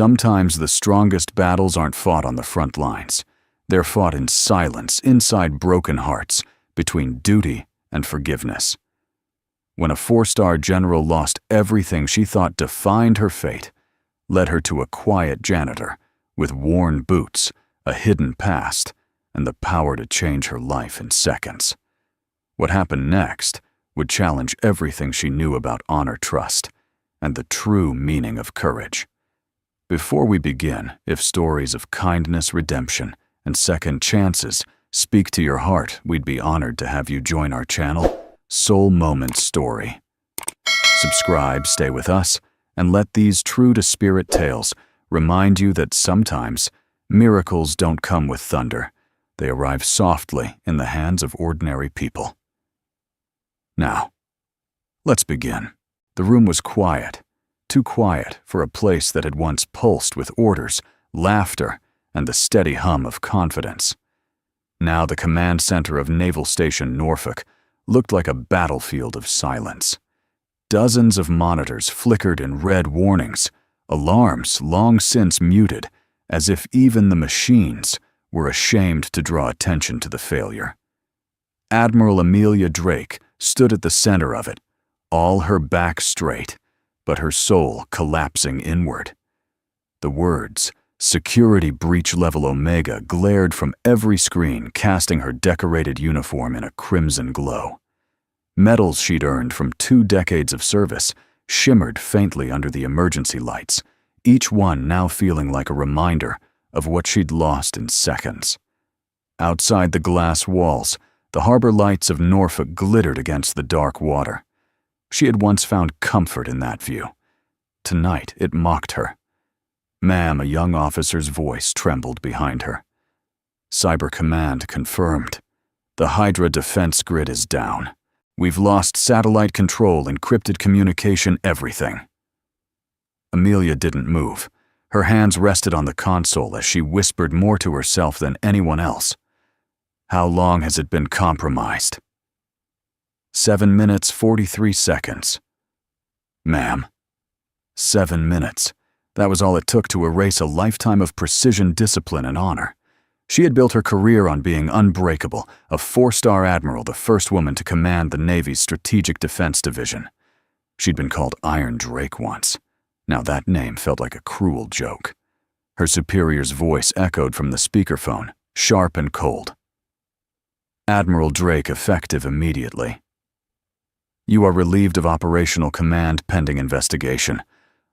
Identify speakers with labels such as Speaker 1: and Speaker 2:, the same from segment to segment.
Speaker 1: Sometimes the strongest battles aren't fought on the front lines. They're fought in silence, inside broken hearts, between duty and forgiveness. When a 4-star general lost everything she thought defined her fate, led her to a quiet janitor with worn boots, a hidden past, and the power to change her life in seconds. What happened next would challenge everything she knew about honor, trust, and the true meaning of courage. Before we begin, if stories of kindness, redemption, and second chances speak to your heart, we'd be honored to have you join our channel, Soul Moment Story. Subscribe, stay with us, and let these true-to-spirit tales remind you that sometimes miracles don't come with thunder. They arrive softly in the hands of ordinary people. Now, let's begin. The room was quiet, too quiet for a place that had once pulsed with orders, laughter, and the steady hum of confidence. Now the command center of Naval Station Norfolk looked like a battlefield of silence. Dozens of monitors flickered in red warnings, alarms long since muted, as if even the machines were ashamed to draw attention to the failure. Admiral Amelia Drake stood at the center of it, all her back straight, but her soul collapsing inward. The words, "Security Breach Level Omega," glared from every screen, casting her decorated uniform in a crimson glow. Medals she'd earned from 2 decades of service shimmered faintly under the emergency lights, each one now feeling like a reminder of what she'd lost in seconds. Outside the glass walls, the harbor lights of Norfolk glittered against the dark water. She had once found comfort in that view. Tonight it mocked her. "Ma'am," a young officer's voice trembled behind her. "Cyber Command confirmed. The Hydra defense grid is down. We've lost satellite control, encrypted communication, everything." Amelia didn't move. Her hands rested on the console as she whispered more to herself than anyone else. "How long has it been compromised?" 7 minutes, 43 seconds. "Ma'am." 7 minutes. That was all it took to erase a lifetime of precision, discipline, and honor. She had built her career on being unbreakable, a 4-star admiral, the first woman to command the Navy's Strategic Defense Division. She'd been called Iron Drake once. Now that name felt like a cruel joke. Her superior's voice echoed from the speakerphone, sharp and cold. "Admiral Drake, effective immediately. You are relieved of operational command pending investigation.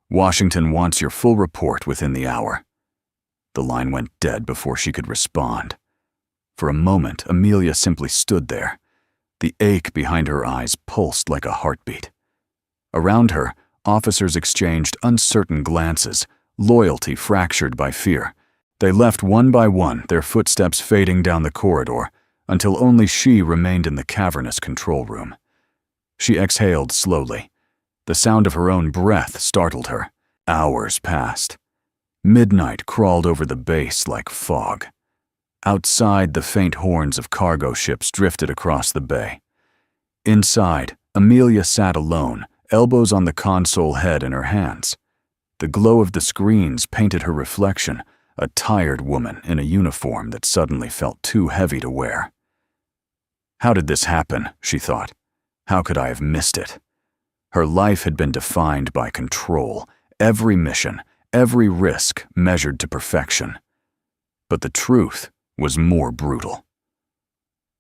Speaker 1: Washington wants your full report within the hour." The line went dead before she could respond. For a moment, Amelia simply stood there. The ache behind her eyes pulsed like a heartbeat. Around her, officers exchanged uncertain glances, loyalty fractured by fear. They left one by one, their footsteps fading down the corridor, until only she remained in the cavernous control room. She exhaled slowly. The sound of her own breath startled her. Hours passed. Midnight crawled over the base like fog. Outside, the faint horns of cargo ships drifted across the bay. Inside, Amelia sat alone, elbows on the console head in her hands. The glow of the screens painted her reflection, a tired woman in a uniform that suddenly felt too heavy to wear. "How did this happen?" she thought. "How could I have missed it?" Her life had been defined by control, every mission, every risk measured to perfection. But the truth was more brutal.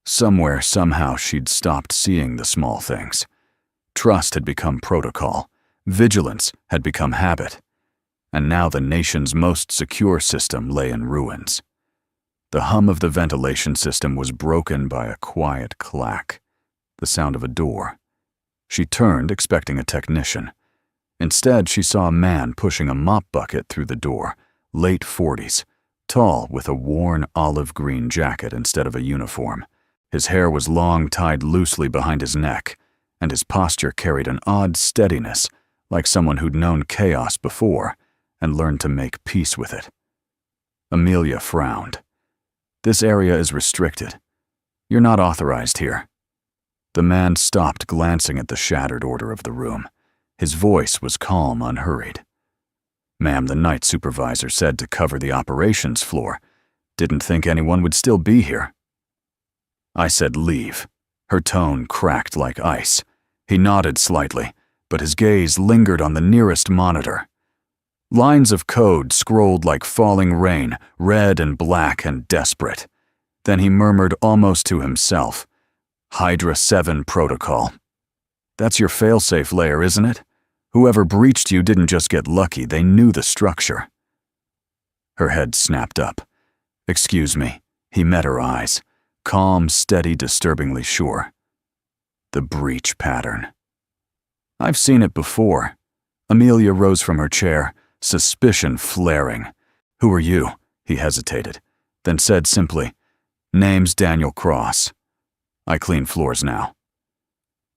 Speaker 1: Somewhere, somehow, she'd stopped seeing the small things. Trust had become protocol, vigilance had become habit, and now the nation's most secure system lay in ruins. The hum of the ventilation system was broken by a quiet clack, the sound of a door. She turned, expecting a technician. Instead, she saw a man pushing a mop bucket through the door, late 40s, tall with a worn olive-green jacket instead of a uniform. His hair was long, tied loosely behind his neck, and his posture carried an odd steadiness, like someone who'd known chaos before and learned to make peace with it. Amelia frowned. "This area is restricted. You're not authorized here." The man stopped, glancing at the shattered order of the room. His voice was calm, unhurried. "Ma'am, the night supervisor said to cover the operations floor. Didn't think anyone would still be here." I said leave. Her tone cracked like ice. He nodded slightly, but his gaze lingered on the nearest monitor. Lines of code scrolled like falling rain, red and black and desperate. Then he murmured almost to himself, "Hydra 7 protocol. That's your failsafe layer, isn't it? Whoever breached you didn't just get lucky, they knew the structure." Her head snapped up. "Excuse me." He met her eyes. Calm, steady, disturbingly sure. The breach pattern. "I've seen it before." Amelia rose from her chair, suspicion flaring. "Who are you?" He hesitated, then said simply, "Name's Daniel Cross. I clean floors now."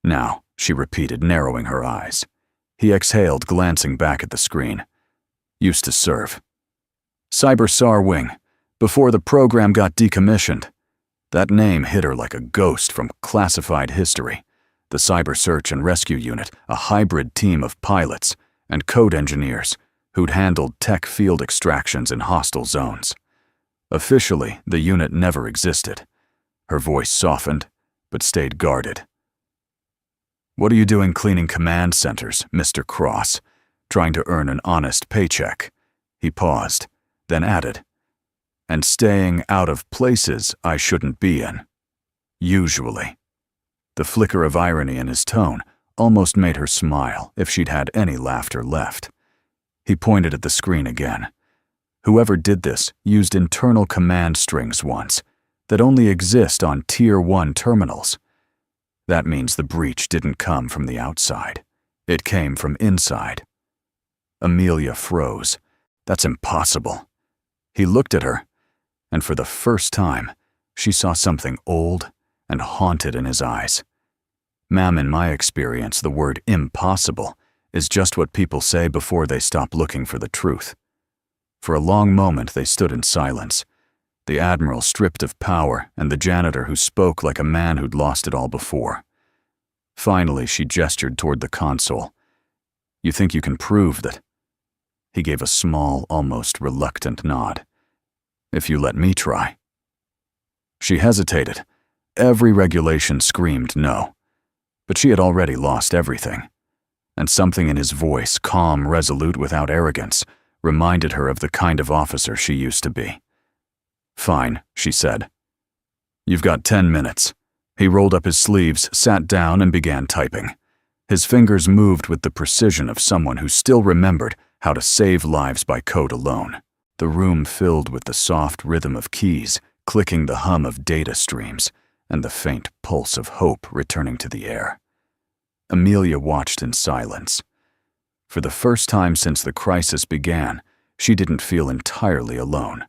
Speaker 1: "Now," she repeated, narrowing her eyes. He exhaled, glancing back at the screen. "Used to serve. Cyber SAR wing, before the program got decommissioned." That name hit her like a ghost from classified history. The Cyber Search and Rescue Unit, a hybrid team of pilots and code engineers who'd handled tech field extractions in hostile zones. Officially, the unit never existed. Her voice softened, but stayed guarded. "What are you doing cleaning command centers, Mr. Cross? Trying to earn an honest paycheck?" He paused, then added, "And staying out of places I shouldn't be in. Usually." The flicker of irony in his tone almost made her smile if she'd had any laughter left. He pointed at the screen again. "Whoever did this used internal command strings once that only exist on Tier 1 terminals. That means the breach didn't come from the outside. It came from inside." Amelia froze. "That's impossible." He looked at her, and for the first time, she saw something old and haunted in his eyes. "Ma'am, in my experience, the word impossible is just what people say before they stop looking for the truth." For a long moment, they stood in silence. The Admiral stripped of power, and the janitor who spoke like a man who'd lost it all before. Finally, she gestured toward the console. "You think you can prove that?" He gave a small, almost reluctant nod. "If you let me try." She hesitated. Every regulation screamed no. But she had already lost everything. And something in his voice, calm, resolute, without arrogance, reminded her of the kind of officer she used to be. "Fine," she said. "You've got 10 minutes. He rolled up his sleeves, sat down, and began typing. His fingers moved with the precision of someone who still remembered how to save lives by code alone. The room filled with the soft rhythm of keys, clicking, the hum of data streams, and the faint pulse of hope returning to the air. Amelia watched in silence. For the first time since the crisis began, she didn't feel entirely alone.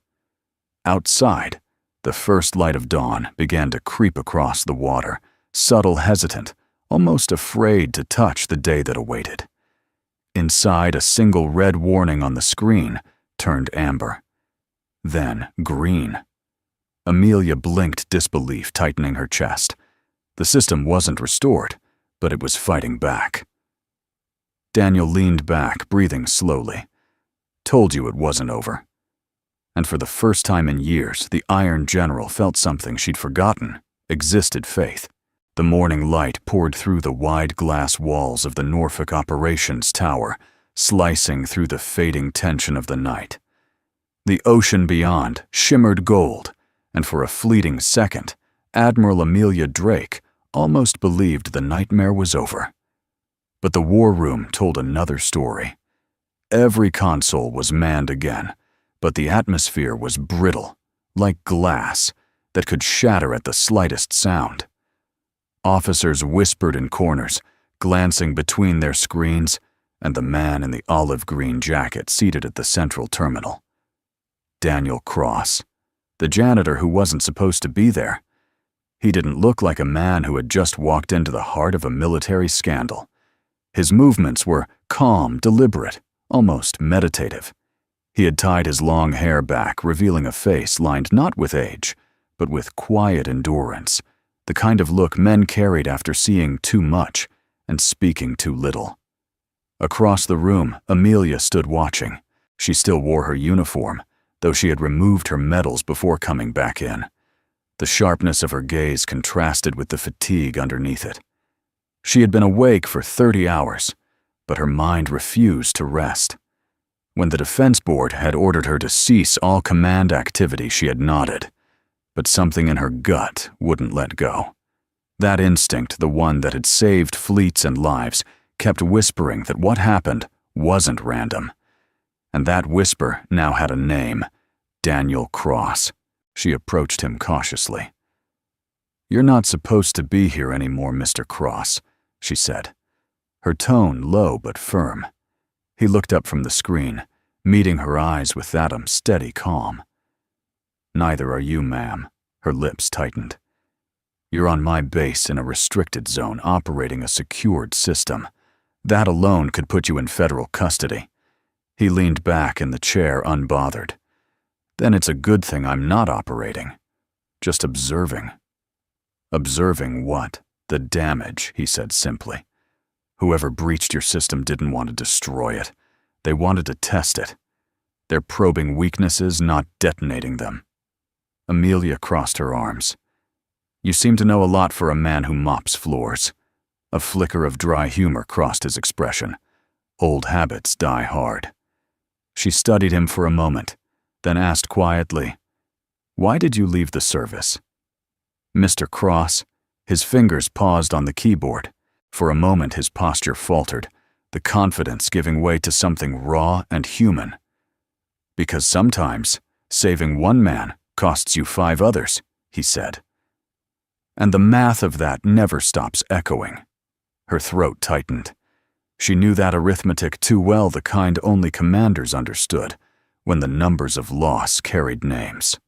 Speaker 1: Outside, the first light of dawn began to creep across the water, subtle, hesitant, almost afraid to touch the day that awaited. Inside, a single red warning on the screen turned amber. Then green. Amelia blinked, disbelief tightening her chest. The system wasn't restored, but it was fighting back. Daniel leaned back, breathing slowly. "Told you it wasn't over." And for the first time in years, the Iron General felt something she'd forgotten, existed faith. The morning light poured through the wide glass walls of the Norfolk Operations Tower, slicing through the fading tension of the night. The ocean beyond shimmered gold, and for a fleeting second, Admiral Amelia Drake almost believed the nightmare was over. But the war room told another story. Every console was manned again, but the atmosphere was brittle, like glass, that could shatter at the slightest sound. Officers whispered in corners, glancing between their screens, and the man in the olive-green jacket seated at the central terminal. Daniel Cross, the janitor who wasn't supposed to be there. He didn't look like a man who had just walked into the heart of a military scandal. His movements were calm, deliberate, almost meditative. He had tied his long hair back, revealing a face lined not with age, but with quiet endurance, the kind of look men carried after seeing too much and speaking too little. Across the room, Amelia stood watching, She still wore her uniform, though she had removed her medals before coming back in. The sharpness of her gaze contrasted with the fatigue underneath it. She had been awake for 30 hours, but her mind refused to rest. When the defense board had ordered her to cease all command activity, she had nodded, but something in her gut wouldn't let go. That instinct, the one that had saved fleets and lives, kept whispering that what happened wasn't random. And that whisper now had a name: Daniel Cross. She approached him cautiously. "You're not supposed to be here anymore, Mr. Cross," she said, her tone low but firm. He looked up from the screen, meeting her eyes with that steady calm. "Neither are you, ma'am." Her lips tightened. "You're on my base in a restricted zone operating a secured system. That alone could put you in federal custody." He leaned back in the chair, unbothered. "Then it's a good thing I'm not operating. Just observing." "Observing what?" "The damage," he said simply. "Whoever breached your system didn't want to destroy it. They wanted to test it. They're probing weaknesses, not detonating them." Amelia crossed her arms. "You seem to know a lot for a man who mops floors." A flicker of dry humor crossed his expression. Old habits die hard. She studied him for a moment, then asked quietly, "Why did you leave the service?" "Mr. Cross." His fingers paused on the keyboard. For a moment his posture faltered, the confidence giving way to something raw and human. "Because sometimes saving one man costs you 5 others," he said. And the math of that never stops echoing. Her throat tightened. She knew that arithmetic too well, the kind only commanders understood, when the numbers of loss carried names.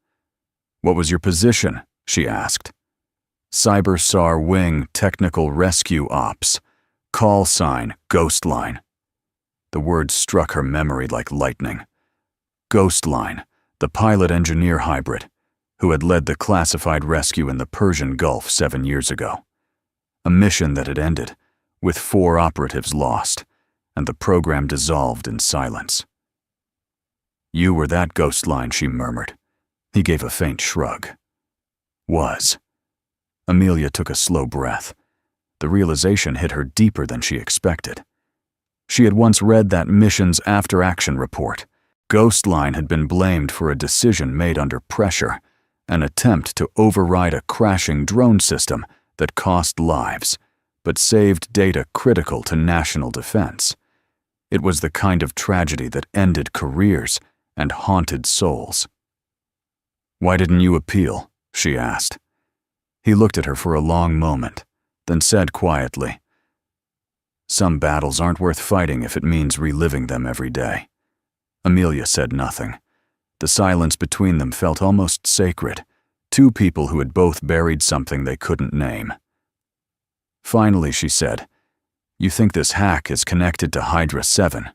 Speaker 1: "What was your position?" she asked. "Cyber SAR Wing Technical Rescue Ops. Call sign, Ghost Line." The words struck her memory like lightning. Ghost Line, the pilot-engineer hybrid, who had led the classified rescue in the Persian Gulf 7 years ago. A mission that had ended, with 4 operatives lost, and the program dissolved in silence. "You were that Ghost Line," she murmured. He gave a faint shrug. "Was." Amelia took a slow breath. The realization hit her deeper than she expected. She had once read that mission's after-action report. Ghost Line had been blamed for a decision made under pressure, an attempt to override a crashing drone system that cost lives, but saved data critical to national defense. It was the kind of tragedy that ended careers and haunted souls. "Why didn't you appeal?" she asked. He looked at her for a long moment, then said quietly, "Some battles aren't worth fighting if it means reliving them every day." Amelia said nothing. The silence between them felt almost sacred, 2 people who had both buried something they couldn't name. Finally, she said, "You think this hack is connected to Hydra 7?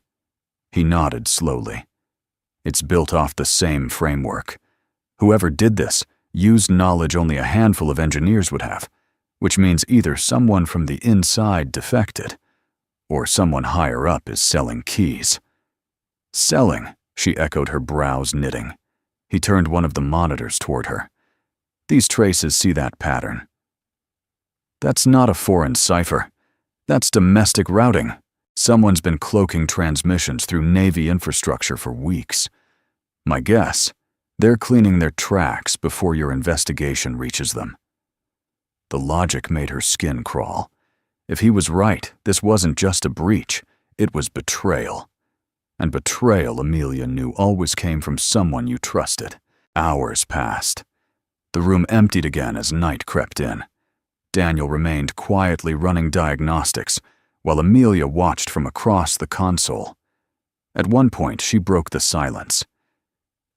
Speaker 1: He nodded slowly. "It's built off the same framework. Whoever did this used knowledge only a handful of engineers would have, which means either someone from the inside defected, or someone higher up is selling keys." "Selling?" she echoed, her brows knitting. He turned one of the monitors toward her. "These traces see that pattern. That's not a foreign cipher. That's domestic routing. Someone's been cloaking transmissions through Navy infrastructure for weeks. My guess, they're cleaning their tracks before your investigation reaches them." The logic made her skin crawl. If he was right, this wasn't just a breach, it was betrayal. And betrayal, Amelia knew, always came from someone you trusted. Hours passed. The room emptied again as night crept in. Daniel remained quietly running diagnostics, while Amelia watched from across the console. At one point, she broke the silence.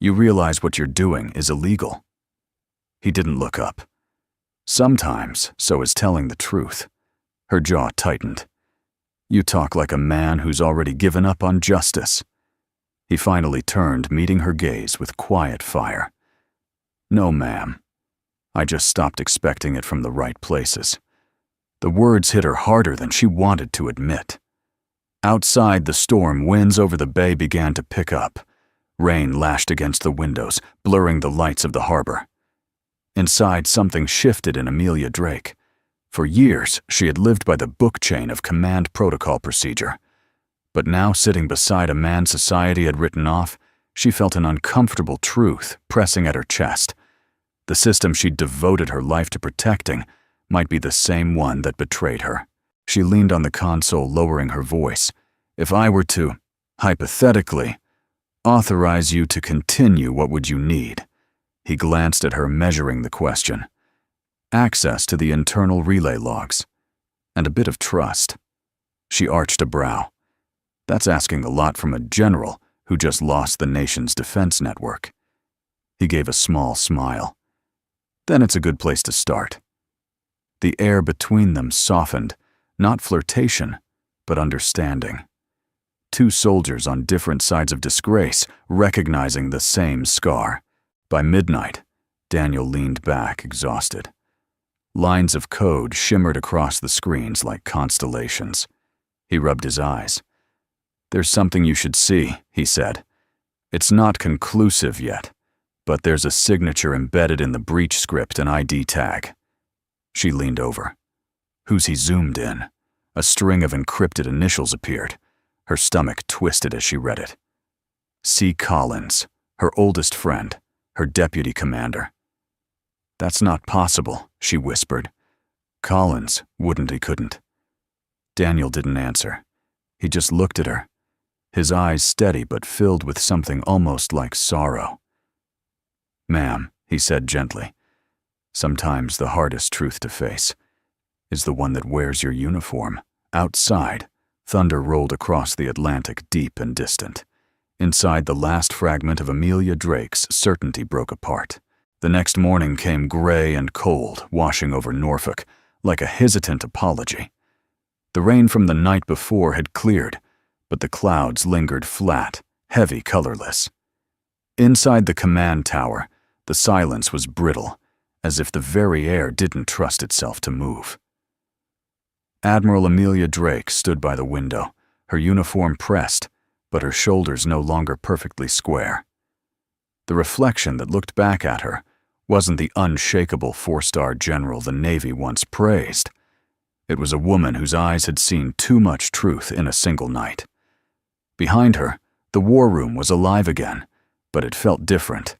Speaker 1: "You realize what you're doing is illegal?" He didn't look up. "Sometimes, so is telling the truth." Her jaw tightened. "You talk like a man who's already given up on justice." He finally turned, meeting her gaze with quiet fire. "No, ma'am. I just stopped expecting it from the right places." The words hit her harder than she wanted to admit. Outside, the storm winds over the bay began to pick up, Rain lashed against the windows, blurring the lights of the harbor. Inside, something shifted in Amelia Drake. For years, she had lived by the book chain of command protocol procedure. But now, sitting beside a man society had written off, she felt an uncomfortable truth pressing at her chest. The system she'd devoted her life to protecting might be the same one that betrayed her. She leaned on the console, lowering her voice. If I were to, hypothetically, authorize you to continue, what would you need? He glanced at her, measuring the question. Access to the internal relay logs. And a bit of trust. She arched a brow. That's asking a lot from a general who just lost the nation's defense network. He gave a small smile. Then it's a good place to start. The air between them softened, not flirtation, but understanding. Two soldiers on different sides of disgrace, recognizing the same scar. By midnight, Daniel leaned back, exhausted. Lines of code shimmered across the screens like constellations. He rubbed his eyes. There's something you should see, he said. It's not conclusive yet, but there's a signature embedded in the breach script and ID tag. She leaned over. Who's he zoomed in? A string of encrypted initials appeared. Her stomach twisted as she read it. C. Collins, her oldest friend, her deputy commander. That's not possible, she whispered. Collins, wouldn't he couldn't. Daniel didn't answer. He just looked at her, his eyes steady but filled with something almost like sorrow. Ma'am, he said gently, sometimes the hardest truth to face is the one that wears your uniform. Outside, thunder rolled across the Atlantic, deep and distant. Inside, the last fragment of Amelia Drake's certainty broke apart. The next morning came gray and cold, washing over Norfolk, like a hesitant apology. The rain from the night before had cleared, but the clouds lingered flat, heavy, colorless. Inside the command tower, the silence was brittle, as if the very air didn't trust itself to move. Admiral Amelia Drake stood by the window, her uniform pressed, but her shoulders no longer perfectly square. The reflection that looked back at her wasn't the unshakable four-star general the Navy once praised. It was a woman whose eyes had seen too much truth in a single night. Behind her, the war room was alive again, but it felt different.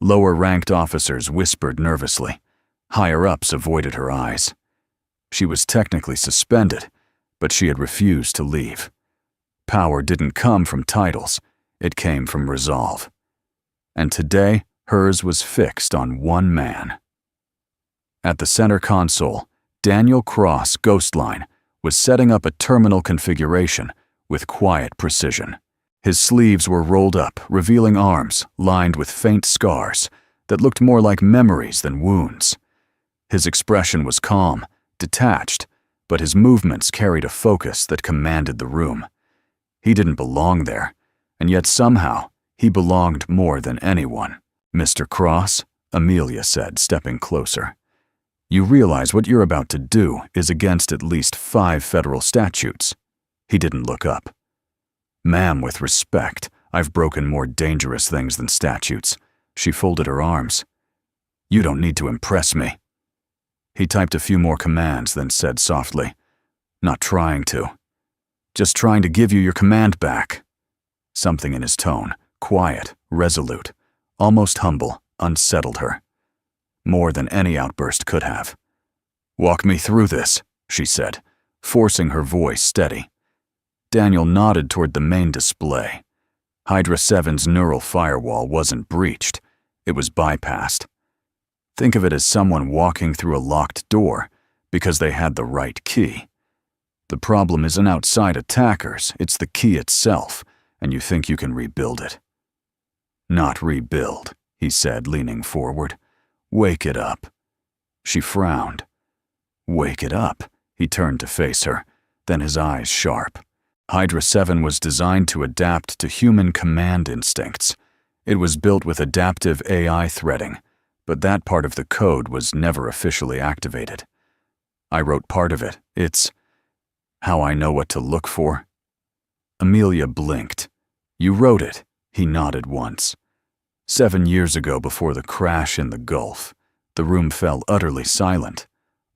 Speaker 1: Lower-ranked officers whispered nervously. Higher-ups avoided her eyes. She was technically suspended, but she had refused to leave. Power didn't come from titles, it came from resolve. And today, hers was fixed on one man. At the center console, Daniel Cross, Ghostline, was setting up a terminal configuration with quiet precision. His sleeves were rolled up, revealing arms lined with faint scars that looked more like memories than wounds. His expression was calm, detached, but his movements carried a focus that commanded the room. He didn't belong there, and yet somehow he belonged more than anyone. Mr. Cross, Amelia said, stepping closer. You realize what you're about to do is against at least 5 federal statutes. He didn't look up. Ma'am, with respect, I've broken more dangerous things than statutes. She folded her arms. You don't need to impress me. He typed a few more commands, then said softly, Not trying to. Just trying to give you your command back. Something in his tone, quiet, resolute, almost humble, unsettled her. More than any outburst could have. Walk me through this, she said, forcing her voice steady. Daniel nodded toward the main display. Hydra 7's neural firewall wasn't breached. It was bypassed. Think of it as someone walking through a locked door because they had the right key. The problem isn't outside attackers, it's the key itself, and you think you can rebuild it. Not rebuild, he said, leaning forward. Wake it up. She frowned. Wake it up, he turned to face her, then his eyes sharp. Hydra 7 was designed to adapt to human command instincts. It was built with adaptive AI threading, but that part of the code was never officially activated. I wrote part of it. It's how I know what to look for. Amelia blinked. You wrote it. He nodded once. 7 years ago, before the crash in the Gulf, the room fell utterly silent.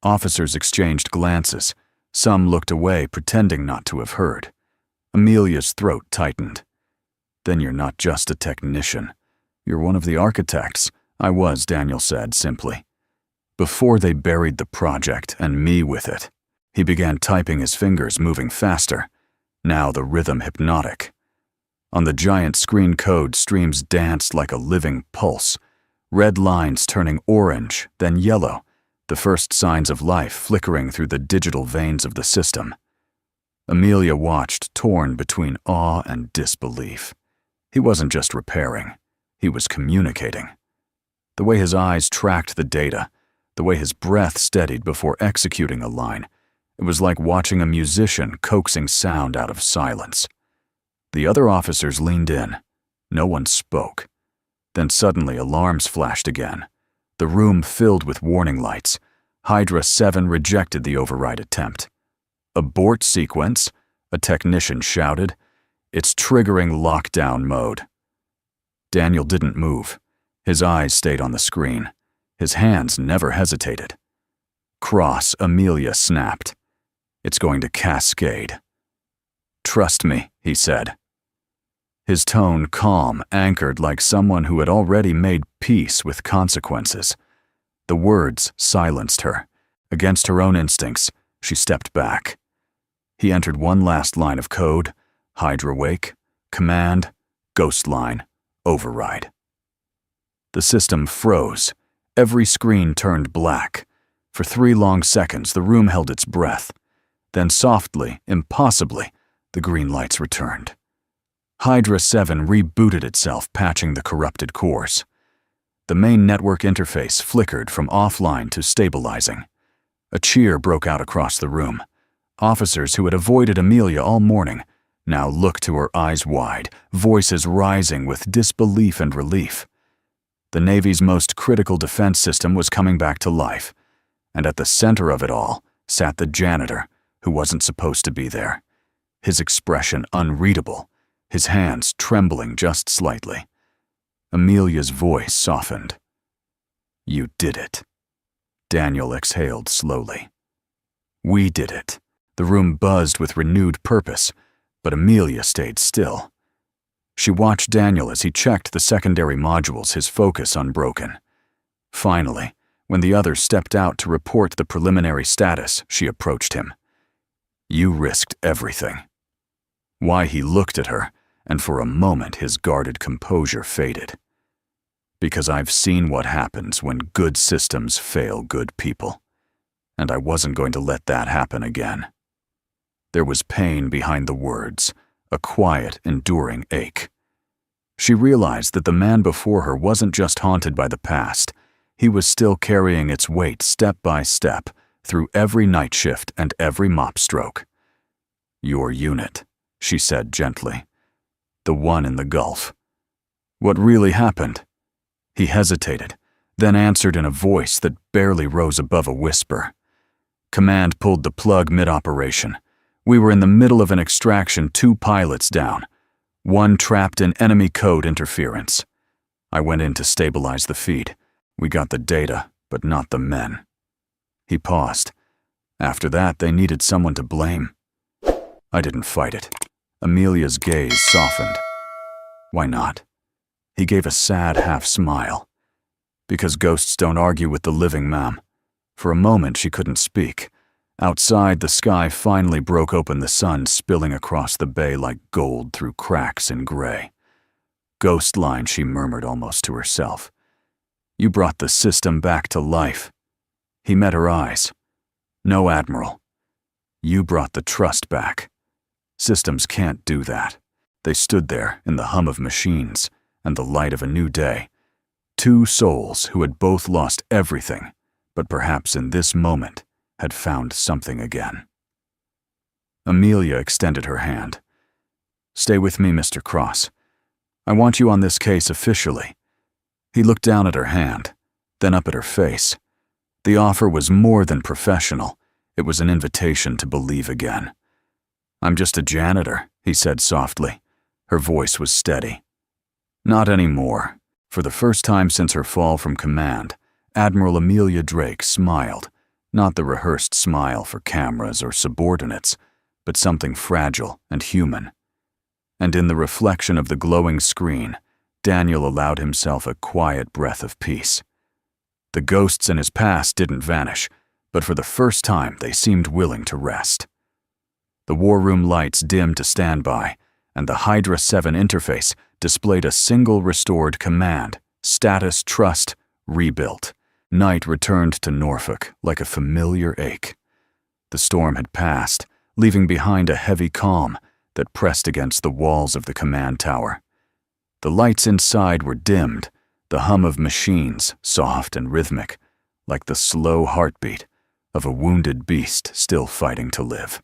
Speaker 1: Officers exchanged glances. Some looked away, pretending not to have heard. Amelia's throat tightened. Then you're not just a technician. You're one of the architects. I was, Daniel said simply. Before they buried the project, and me with it. He began typing, his fingers moving faster. Now the rhythm hypnotic. On the giant screen, code streams danced like a living pulse. Red lines turning orange, then yellow, the first signs of life flickering through the digital veins of the system. Amelia watched, torn between awe and disbelief. He wasn't just repairing. He was communicating. The way his eyes tracked the data, the way his breath steadied before executing a line, it was like watching a musician coaxing sound out of silence. The other officers leaned in. No one spoke. Then suddenly alarms flashed again. The room filled with warning lights. Hydra 7 rejected the override attempt. Abort sequence, a technician shouted. It's triggering lockdown mode. Daniel didn't move. His eyes stayed on the screen. His hands never hesitated. Cross, Amelia snapped. It's going to cascade. Trust me, he said. His tone calm, anchored like someone who had already made peace with consequences. The words silenced her. Against her own instincts, she stepped back. He entered one last line of code. Hydra wake, command, ghost line, override. The system froze. Every screen turned black. For 3 long seconds, the room held its breath. Then softly, impossibly, the green lights returned. Hydra 7 rebooted itself, patching the corrupted cores. The main network interface flickered from offline to stabilizing. A cheer broke out across the room. Officers who had avoided Amelia all morning now looked to her eyes wide, voices rising with disbelief and relief. The Navy's most critical defense system was coming back to life, and at the center of it all sat the janitor, who wasn't supposed to be there. His expression unreadable, his hands trembling just slightly. Amelia's voice softened. You did it. Daniel exhaled slowly. We did it. The room buzzed with renewed purpose, but Amelia stayed still. She watched Daniel as he checked the secondary modules, his focus unbroken. Finally, when the others stepped out to report the preliminary status, she approached him. You risked everything. Why, he looked at her, and for a moment his guarded composure faded. Because I've seen what happens when good systems fail good people, and I wasn't going to let that happen again. There was pain behind the words, a quiet, enduring ache. She realized that the man before her wasn't just haunted by the past. He was still carrying its weight step by step through every night shift and every mop stroke. Your unit, she said gently. The one in the Gulf. What really happened? He hesitated, then answered in a voice that barely rose above a whisper. Command pulled the plug mid-operation. We were in the middle of an extraction, 2 pilots down. 1 trapped in enemy code interference. I went in to stabilize the feed. We got the data, but not the men. He paused. After that, they needed someone to blame. I didn't fight it. Amelia's gaze softened. Why not? He gave a sad half-smile. Because ghosts don't argue with the living, ma'am. For a moment, she couldn't speak. Outside, the sky finally broke open, the sun spilling across the bay like gold through cracks in gray. Ghost line, she murmured almost to herself. You brought the system back to life. He met her eyes. No, Admiral. You brought the trust back. Systems can't do that. They stood there in the hum of machines and the light of a new day. 2 souls who had both lost everything, but perhaps in this moment had found something again. Amelia extended her hand. Stay with me, Mr. Cross. I want you on this case officially. He looked down at her hand, then up at her face. The offer was more than professional. It was an invitation to believe again. I'm just a janitor, he said softly. Her voice was steady. Not anymore. For the first time since her fall from command, Admiral Amelia Drake smiled, not the rehearsed smile for cameras or subordinates, but something fragile and human. And in the reflection of the glowing screen, Daniel allowed himself a quiet breath of peace. The ghosts in his past didn't vanish, but for the first time they seemed willing to rest. The war room lights dimmed to standby, and the Hydra 7 interface displayed a single restored command: status trust rebuilt. Night returned to Norfolk like a familiar ache. The storm had passed, leaving behind a heavy calm that pressed against the walls of the command tower. The lights inside were dimmed, the hum of machines soft and rhythmic, like the slow heartbeat of a wounded beast still fighting to live.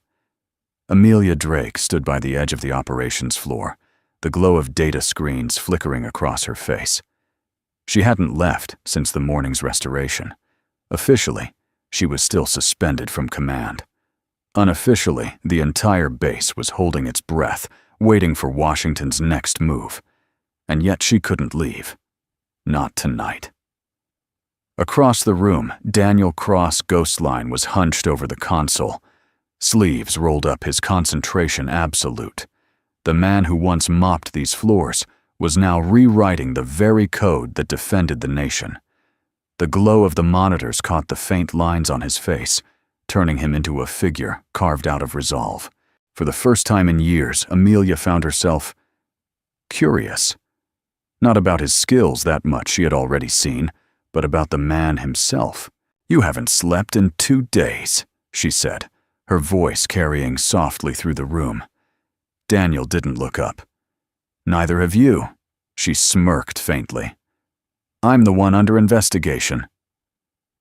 Speaker 1: Amelia Drake stood by the edge of the operations floor, the glow of data screens flickering across her face. She hadn't left since the morning's restoration. Officially, she was still suspended from command. Unofficially, the entire base was holding its breath, waiting for Washington's next move. And yet she couldn't leave. Not tonight. Across the room, Daniel Cross Ghostline was hunched over the console. Sleeves rolled up, his concentration absolute. The man who once mopped these floors was now rewriting the very code that defended the nation. The glow of the monitors caught the faint lines on his face, turning him into a figure carved out of resolve. For the first time in years, Amelia found herself curious. Not about his skills, that much she had already seen, but about the man himself. "You haven't slept in 2 days, she said, her voice carrying softly through the room. Daniel didn't look up. "Neither have you," she smirked faintly. "I'm the one under investigation."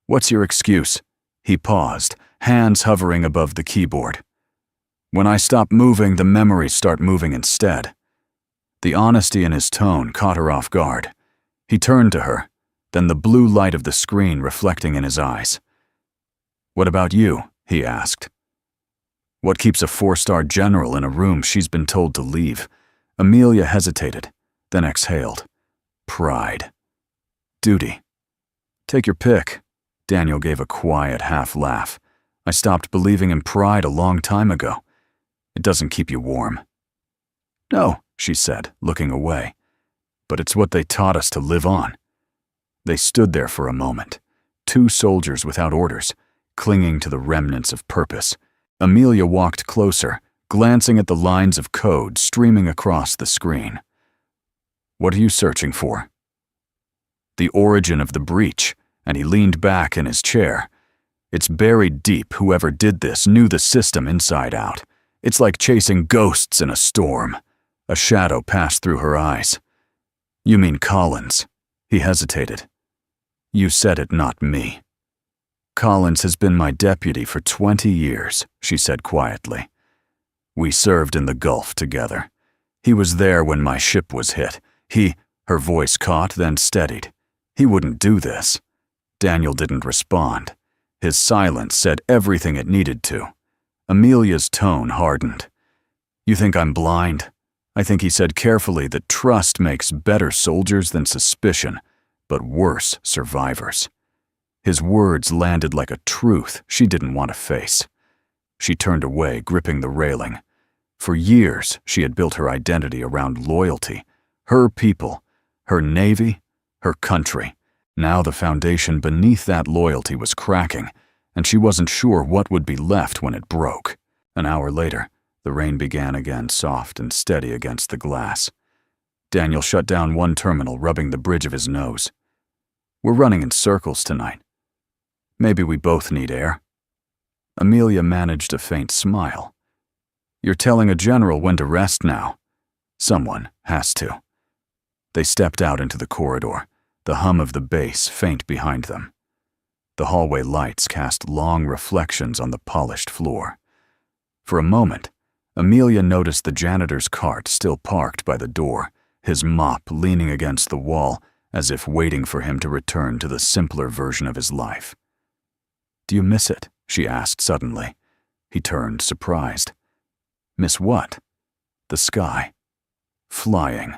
Speaker 1: "What's your excuse?" He paused, hands hovering above the keyboard. "When I stop moving, the memories start moving instead." The honesty in his tone caught her off guard. He turned to her, then the blue light of the screen reflecting in his eyes. "What about you?" he asked. "What keeps a 4-star general in a room she's been told to leave?" Amelia hesitated, then exhaled. Pride. Duty. "Take your pick." Daniel gave a quiet half-laugh. "I stopped believing in pride a long time ago. It doesn't keep you warm." "No," she said, looking away. "But it's what they taught us to live on." They stood there for a moment, 2 soldiers without orders, clinging to the remnants of purpose. Amelia walked closer, glancing at the lines of code streaming across the screen. "What are you searching for?" "The origin of the breach," and he leaned back in his chair. "It's buried deep. Whoever did this knew the system inside out. It's like chasing ghosts in a storm." A shadow passed through her eyes. "You mean Collins?" He hesitated. "You said it, not me." "Collins has been my deputy for 20 years, she said quietly. "We served in the Gulf together. He was there when my ship was hit. Her voice caught, then steadied. "He wouldn't do this." Daniel didn't respond. His silence said everything it needed to. Amelia's tone hardened. "You think I'm blind?" I think he said carefully that trust makes better soldiers than suspicion, but worse survivors. His words landed like a truth she didn't want to face. She turned away, gripping the railing. For years, she had built her identity around loyalty. Her people, her navy, her country. Now the foundation beneath that loyalty was cracking, and she wasn't sure what would be left when it broke. An hour later, the rain began again, soft and steady against the glass. Daniel shut down one terminal, rubbing the bridge of his nose. "We're running in circles tonight. Maybe we both need air." Amelia managed a faint smile. "You're telling a general when to rest now. Someone has to." They stepped out into the corridor, the hum of the base faint behind them. The hallway lights cast long reflections on the polished floor. For a moment, Amelia noticed the janitor's cart still parked by the door, his mop leaning against the wall as if waiting for him to return to the simpler version of his life. "Do you miss it?" she asked suddenly. He turned, surprised. "Miss what?" "The sky. Flying."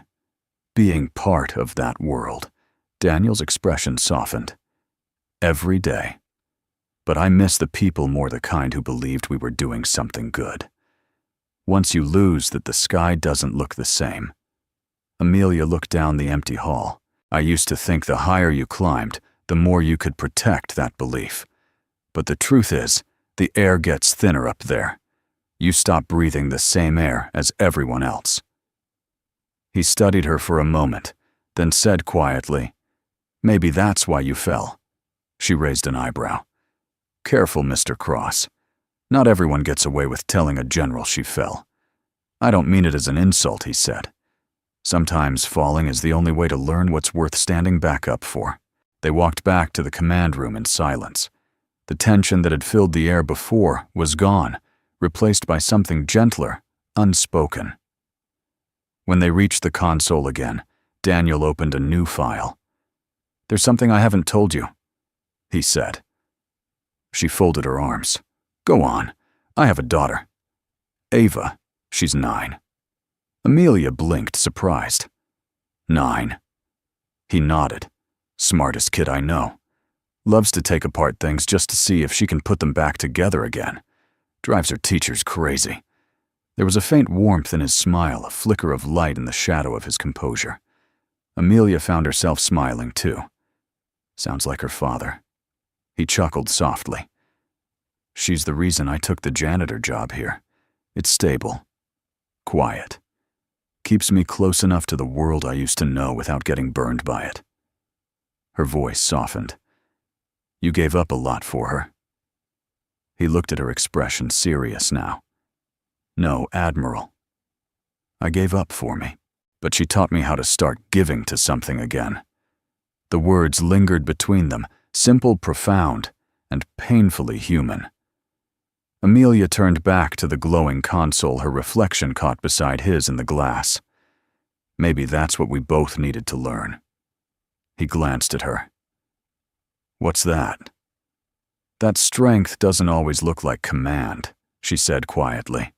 Speaker 1: being part of that world. Daniel's expression softened. Every day. But I miss the people more, the kind who believed we were doing something good. Once you lose that, the sky doesn't look the same. Amelia looked down the empty hall. I used to think the higher you climbed, the more you could protect that belief. But the truth is, the air gets thinner up there. You stop breathing the same air as everyone else. He studied her for a moment, then said quietly, "Maybe that's why you fell." She raised an eyebrow. "Careful, Mr. Cross. Not everyone gets away with telling a general she fell." "I don't mean it as an insult," he said. "Sometimes falling is the only way to learn what's worth standing back up for." They walked back to the command room in silence. The tension that had filled the air before was gone, replaced by something gentler, unspoken. When they reached the console again, Daniel opened a new file. "There's something I haven't told you," he said. She folded her arms. "Go on. I have a daughter. Ava. She's 9. Amelia blinked, surprised. 9. He nodded. "Smartest kid I know. Loves to take apart things just to see if she can put them back together again. Drives her teachers crazy." There was a faint warmth in his smile, a flicker of light in the shadow of his composure. Amelia found herself smiling too. "Sounds like her father." He chuckled softly. "She's the reason I took the janitor job here. It's stable. Quiet. Keeps me close enough to the world I used to know without getting burned by it." Her voice softened. "You gave up a lot for her." He looked at her expression, serious now. "No, Admiral. I gave up for me, but she taught me how to start giving to something again." The words lingered between them, simple, profound, and painfully human. Amelia turned back to the glowing console, her reflection caught beside his in the glass. Maybe that's what we both needed to learn. He glanced at her. "What's that?" "That strength doesn't always look like command," she said quietly.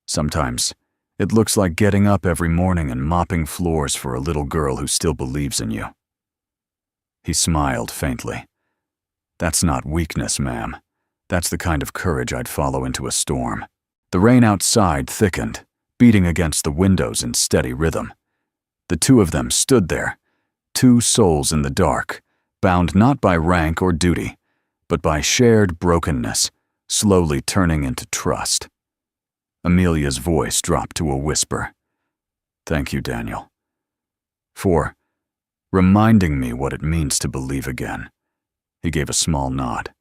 Speaker 1: "Sometimes it looks like getting up every morning and mopping floors for a little girl who still believes in you." He smiled faintly. "That's not weakness, ma'am. That's the kind of courage I'd follow into a storm." The rain outside thickened, beating against the windows in steady rhythm. The two of them stood there, two souls in the dark, bound not by rank or duty, but by shared brokenness, slowly turning into trust. Amelia's voice dropped to a whisper. "Thank you, Daniel, for reminding me what it means to believe again." He gave a small nod.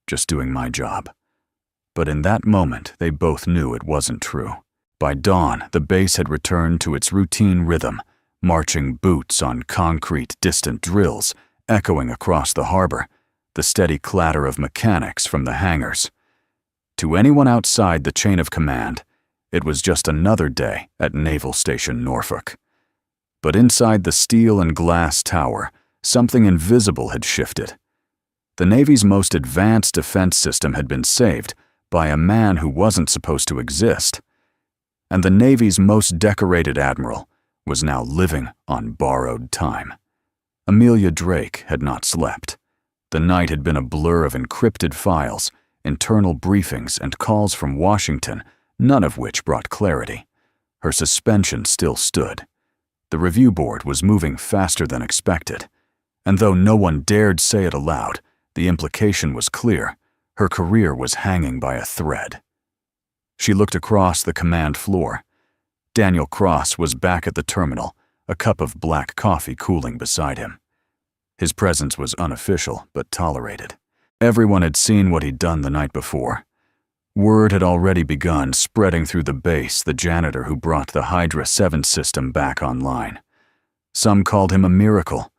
Speaker 1: "Just doing my job." But in that moment, they both knew it wasn't true. By dawn, the base had returned to its routine rhythm, marching boots on concrete, distant drills, echoing across the harbor, the steady clatter of mechanics from the hangars. To anyone outside the chain of command, it was just another day at Naval Station Norfolk. But inside the steel and glass tower, something invisible had shifted. The Navy's most advanced defense system had been saved by a man who wasn't supposed to exist. And the Navy's most decorated admiral was now living on borrowed time. Amelia Drake had not slept. The night had been a blur of encrypted files, internal briefings, and calls from Washington, none of which brought clarity. Her suspension still stood. The review board was moving faster than expected, and though no one dared say it aloud, the implication was clear. Her career was hanging by a thread. She looked across the command floor. Daniel Cross was back at the terminal, a cup of black coffee cooling beside him. His presence was unofficial, but tolerated. Everyone had seen what he'd done the night before. Word had already begun spreading through the base, the janitor who brought the Hydra 7 system back online. Some called him a miracle.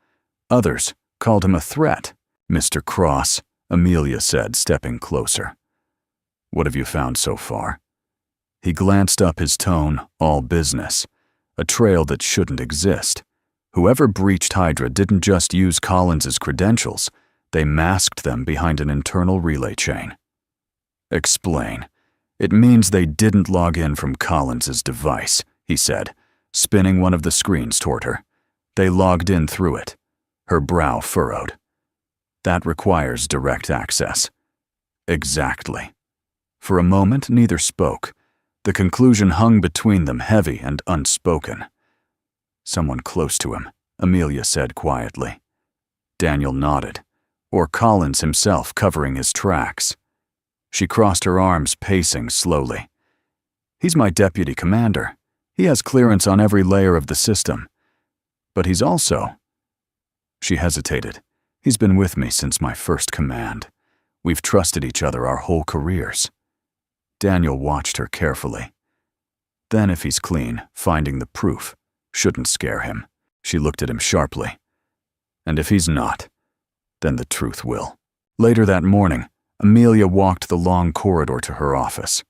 Speaker 1: Others called him a threat. "Mr. Cross," Amelia said, stepping closer. "What have you found so far?" He glanced up, his tone all business, a trail that shouldn't exist. Whoever breached Hydra didn't just use Collins's credentials, they masked them behind an internal relay chain. "Explain." "It means they didn't log in from Collins's device," he said, spinning one of the screens toward her. They logged in through it. Her brow furrowed. That requires direct access. Exactly. For a moment, neither spoke. The conclusion hung between them, heavy and unspoken. Someone close to him, Amelia said quietly. Daniel nodded, or Collins himself covering his tracks. She crossed her arms, pacing slowly. He's my deputy commander. He has clearance on every layer of the system. But he's also... She hesitated. He's been with me since my first command. We've trusted each other our whole careers. Daniel watched her carefully. Then if he's clean, finding the proof shouldn't scare him. She looked at him sharply. And if he's not, then the truth will. Later that morning, Amelia walked the long corridor to her office.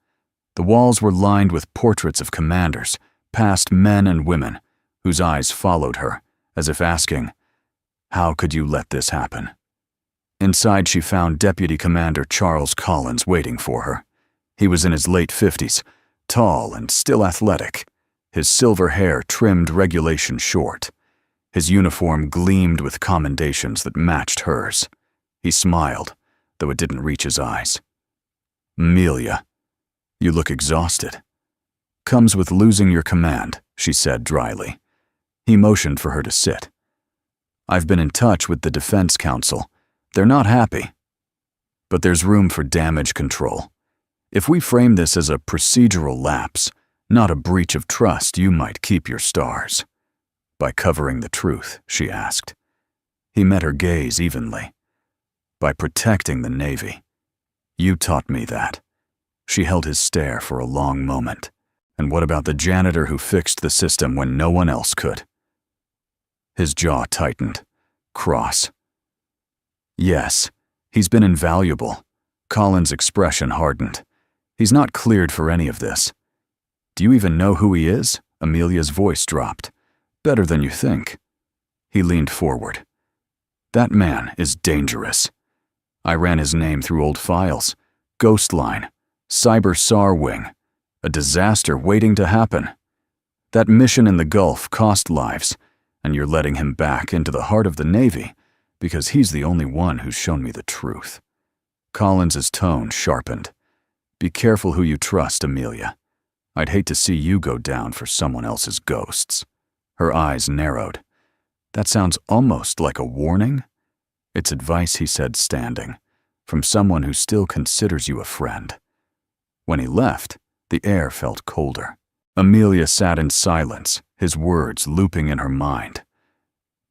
Speaker 1: The walls were lined with portraits of commanders, past men and women, whose eyes followed her, as if asking, "How could you let this happen?" Inside she found Deputy Commander Charles Collins waiting for her. He was in his late 50s, tall and still athletic, his silver hair trimmed regulation short. His uniform gleamed with commendations that matched hers. He smiled, though it didn't reach his eyes. "Amelia, you look exhausted." "Comes with losing your command," she said dryly. He motioned for her to sit. "I've been in touch with the Defense Council. They're not happy. But there's room for damage control. If we frame this as a procedural lapse, not a breach of trust, you might keep your stars." "By covering the truth?" she asked. He met her gaze evenly. "By protecting the Navy. You taught me that." She held his stare for a long moment. "And what about the janitor who fixed the system when no one else could?" His jaw tightened. Cross. "Yes, he's been invaluable." Colin's expression hardened. "He's not cleared for any of this." "Do you even know who he is?" Amelia's voice dropped. "Better than you think." He leaned forward. "That man is dangerous. I ran his name through old files. Ghost Line, Cyber SAR Wing, a disaster waiting to happen. That mission in the Gulf cost lives, and you're letting him back into the heart of the Navy because he's the only one who's shown me the truth." Collins's tone sharpened. "Be careful who you trust, Amelia. I'd hate to see you go down for someone else's ghosts." Her eyes narrowed. "That sounds almost like a warning." "It's advice," he said, standing, "from someone who still considers you a friend." When he left, the air felt colder. Amelia sat in silence, his words looping in her mind.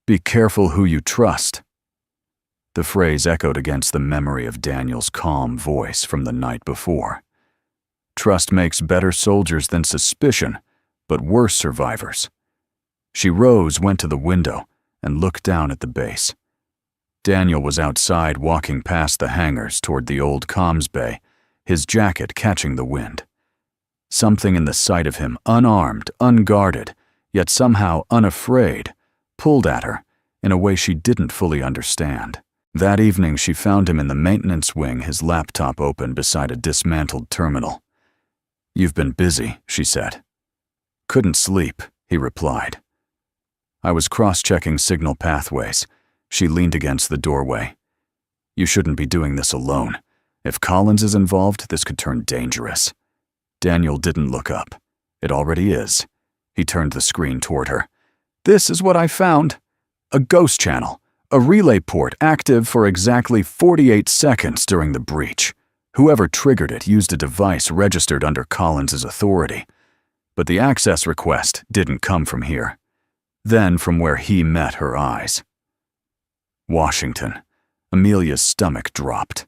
Speaker 1: "Be careful who you trust." The phrase echoed against the memory of Daniel's calm voice from the night before. Trust makes better soldiers than suspicion, but worse survivors. She rose, went to the window, and looked down at the base. Daniel was outside walking past the hangars toward the old comms bay, his jacket catching the wind. Something in the sight of him, unarmed, unguarded, yet somehow unafraid, pulled at her in a way she didn't fully understand. That evening she found him in the maintenance wing, his laptop open beside a dismantled terminal. "You've been busy," she said. "Couldn't sleep," he replied. "I was cross-checking signal pathways." She leaned against the doorway. "You shouldn't be doing this alone. If Collins is involved, this could turn dangerous." Daniel didn't look up. "It already is." He turned the screen toward her. "This is what I found. A ghost channel. A relay port active for exactly 48 seconds during the breach. Whoever triggered it used a device registered under Collins's authority. But the access request didn't come from here. Then from where he met her eyes. Washington. Amelia's stomach dropped.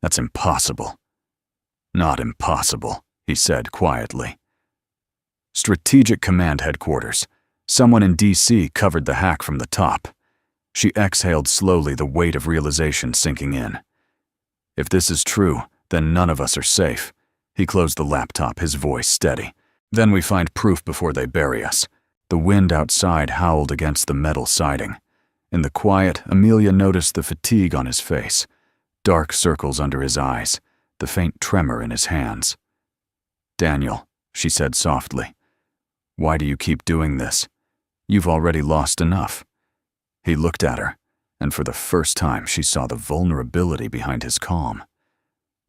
Speaker 1: "That's impossible." "Not impossible," he said quietly. Strategic Command Headquarters. Someone in D.C. covered the hack from the top. She exhaled slowly, the weight of realization sinking in. "If this is true, then none of us are safe." He closed the laptop, his voice steady. "Then we find proof before they bury us." The wind outside howled against the metal siding. In the quiet, Amelia noticed the fatigue on his face, dark circles under his eyes, the faint tremor in his hands. "Daniel," she said softly, "why do you keep doing this?" You've already lost enough." He looked at her, and for the first time she saw the vulnerability behind his calm.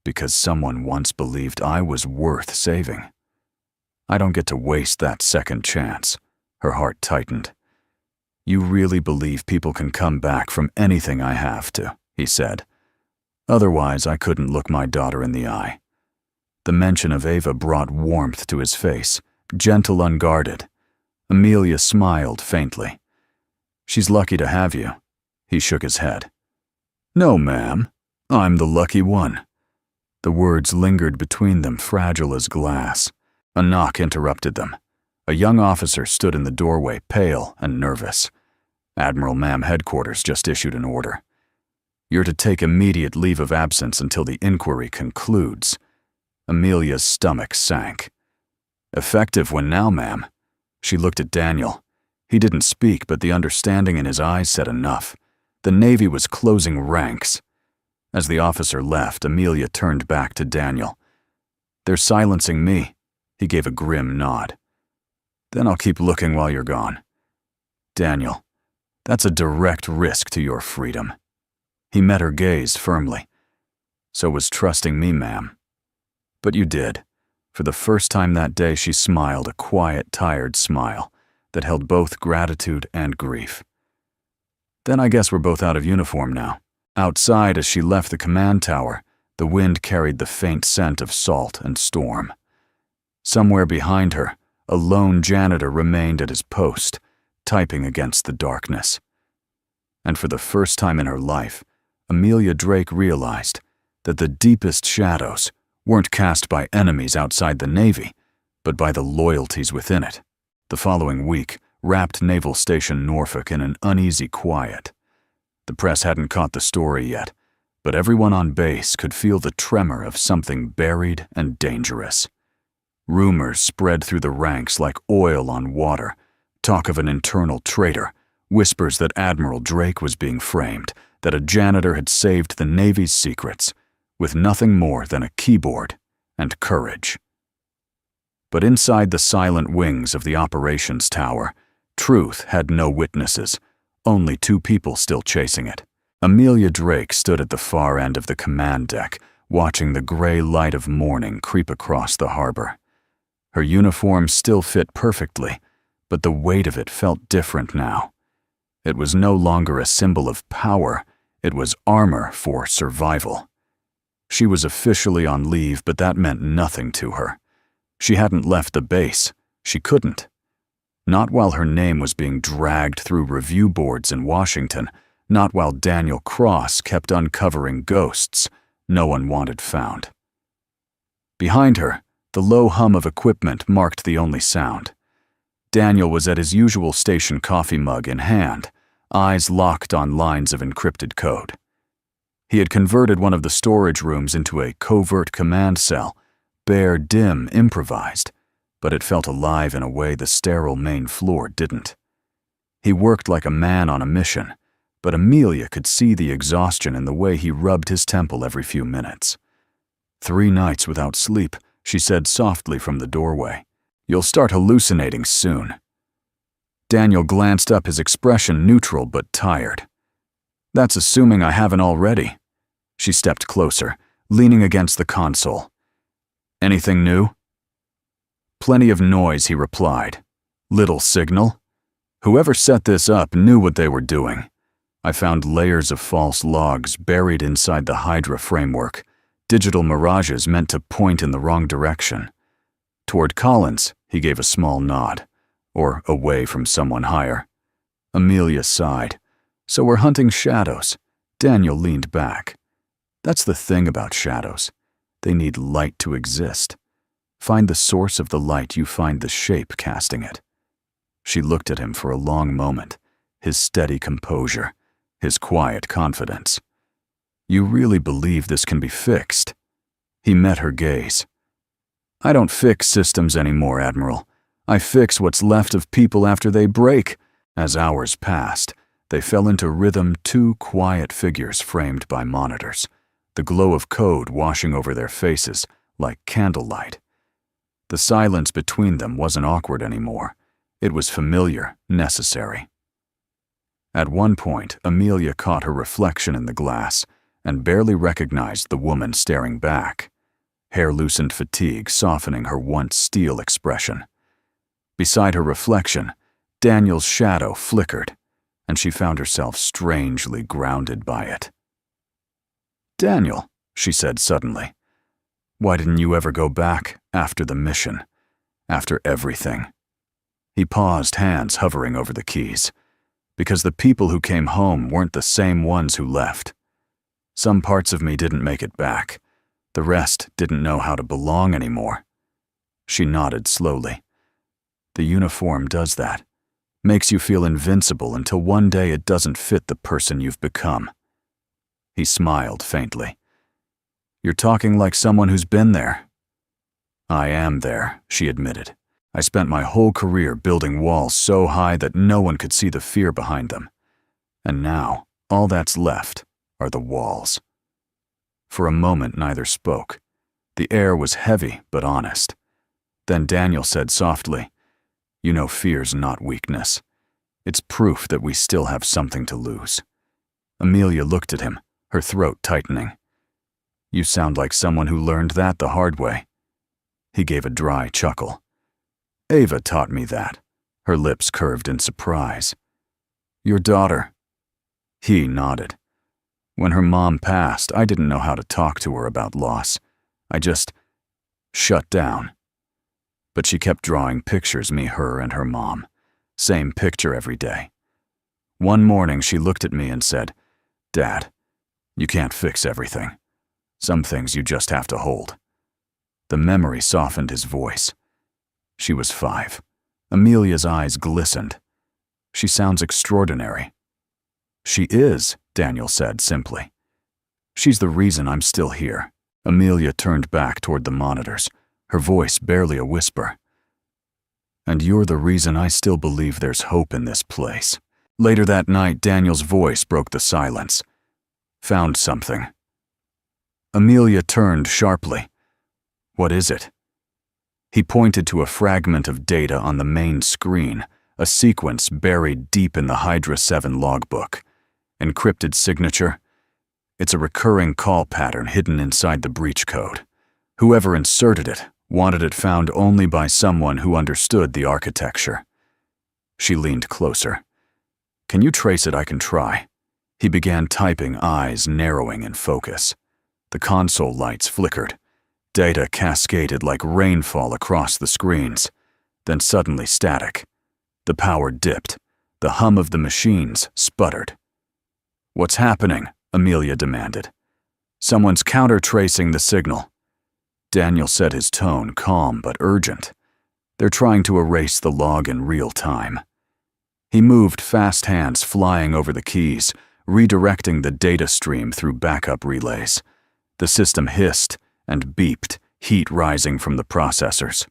Speaker 1: "Because someone once believed I was worth saving. I don't get to waste that second chance." Her heart tightened. "You really believe people can come back from anything I have to," he said. "Otherwise, I couldn't look my daughter in the eye." The mention of Ava brought warmth to his face, gentle, unguarded. Amelia smiled faintly. "She's lucky to have you." He shook his head. "No, ma'am. I'm the lucky one." The words lingered between them, fragile as glass. A knock interrupted them. A young officer stood in the doorway, pale and nervous. "Admiral, ma'am, headquarters just issued an order. You're to take immediate leave of absence until the inquiry concludes." Amelia's stomach sank. "Effective when now, ma'am?" She looked at Daniel. He didn't speak, but the understanding in his eyes said enough. The Navy was closing ranks. As the officer left, Amelia turned back to Daniel. "They're silencing me." He gave a grim nod. "Then I'll keep looking while you're gone." "Daniel, that's a direct risk to your freedom." He met her gaze firmly. "So was trusting me, ma'am." "But you did." For the first time that day, she smiled, a quiet, tired smile that held both gratitude and grief. "Then I guess we're both out of uniform now." Outside, as she left the command tower, the wind carried the faint scent of salt and storm. Somewhere behind her, a lone janitor remained at his post, typing against the darkness. And for the first time in her life, Amelia Drake realized that the deepest shadows weren't cast by enemies outside the Navy, but by the loyalties within it. The following week wrapped Naval Station Norfolk in an uneasy quiet. The press hadn't caught the story yet, but everyone on base could feel the tremor of something buried and dangerous. Rumors spread through the ranks like oil on water, talk of an internal traitor, whispers that Admiral Drake was being framed, that a janitor had saved the Navy's secrets, with nothing more than a keyboard and courage. But inside the silent wings of the operations tower, truth had no witnesses, only two people still chasing it. Amelia Drake stood at the far end of the command deck, watching the gray light of morning creep across the harbor. Her uniform still fit perfectly, but the weight of it felt different now. It was no longer a symbol of power, it was armor for survival. She was officially on leave, but that meant nothing to her. She hadn't left the base. She couldn't. Not while her name was being dragged through review boards in Washington, not while Daniel Cross kept uncovering ghosts no one wanted found. Behind her, the low hum of equipment marked the only sound. Daniel was at his usual station, coffee mug in hand, eyes locked on lines of encrypted code. He had converted one of the storage rooms into a covert command cell, bare, dim, improvised, but it felt alive in a way the sterile main floor didn't. He worked like a man on a mission, but Amelia could see the exhaustion in the way he rubbed his temple every few minutes. 3 nights without sleep, she said softly from the doorway. "You'll start hallucinating soon." Daniel glanced up, his expression neutral but tired. "That's assuming I haven't already." She stepped closer, leaning against the console. "Anything new?" "Plenty of noise," he replied. "Little signal? Whoever set this up knew what they were doing. I found layers of false logs buried inside the Hydra framework, digital mirages meant to point in the wrong direction." Toward Collins, he gave a small nod, or away from someone higher. Amelia sighed. "So we're hunting shadows." Daniel leaned back. "That's the thing about shadows. They need light to exist. Find the source of the light, you find the shape casting it." She looked at him for a long moment, his steady composure, his quiet confidence. "You really believe this can be fixed?" He met her gaze. "I don't fix systems anymore, Admiral. I fix what's left of people after they break." As hours passed, they fell into rhythm, 2 quiet figures framed by monitors, the glow of code washing over their faces like candlelight. The silence between them wasn't awkward anymore. It was familiar, necessary. At one point, Amelia caught her reflection in the glass and barely recognized the woman staring back, hair-loosened fatigue softening her once steel expression. Beside her reflection, Daniel's shadow flickered, and she found herself strangely grounded by it. "Daniel," she said suddenly, "why didn't you ever go back after the mission, after everything?" He paused, hands hovering over the keys. Because the people who came home weren't the same ones who left. Some parts of me didn't make it back. The rest didn't know how to belong anymore. She nodded slowly. The uniform does that. Makes you feel invincible until one day it doesn't fit the person you've become. He smiled faintly. "You're talking like someone who's been there." "I am there," she admitted. "I spent my whole career building walls so high that no one could see the fear behind them. And now, all that's left are the walls." For a moment, neither spoke. The air was heavy but honest. Then Daniel said softly, "You know, fear's not weakness. It's proof that we still have something to lose." Amelia looked at him, her throat tightening. "You sound like someone who learned that the hard way." He gave a dry chuckle. "Ava taught me that." Her lips curved in surprise. "Your daughter?" He nodded. "When her mom passed, I didn't know how to talk to her about loss. I just shut down. But she kept drawing pictures, me, her, and her mom. Same picture every day. One morning she looked at me and said, 'Dad, you can't fix everything. Some things you just have to hold.'" The memory softened his voice. She was 5. Amelia's eyes glistened. "She sounds extraordinary." "She is," Daniel said simply. "She's the reason I'm still here." Amelia turned back toward the monitors, her voice barely a whisper. "And you're the reason I still believe there's hope in this place." Later that night, Daniel's voice broke the silence. "Found something." Amelia turned sharply. "What is it?" He pointed to a fragment of data on the main screen, a sequence buried deep in the Hydra 7 logbook. Encrypted signature. It's a recurring call pattern hidden inside the breach code. Whoever inserted it wanted it found only by someone who understood the architecture. She leaned closer. "Can you trace it? I can try." He began typing, eyes narrowing in focus. The console lights flickered. Data cascaded like rainfall across the screens, then suddenly static. The power dipped. The hum of the machines sputtered. "What's happening?" Amelia demanded. "Someone's counter-tracing the signal." Daniel said, his tone calm but urgent. "They're trying to erase the log in real time." He moved, fast hands flying over the keys, redirecting the data stream through backup relays. The system hissed and beeped, heat rising from the processors.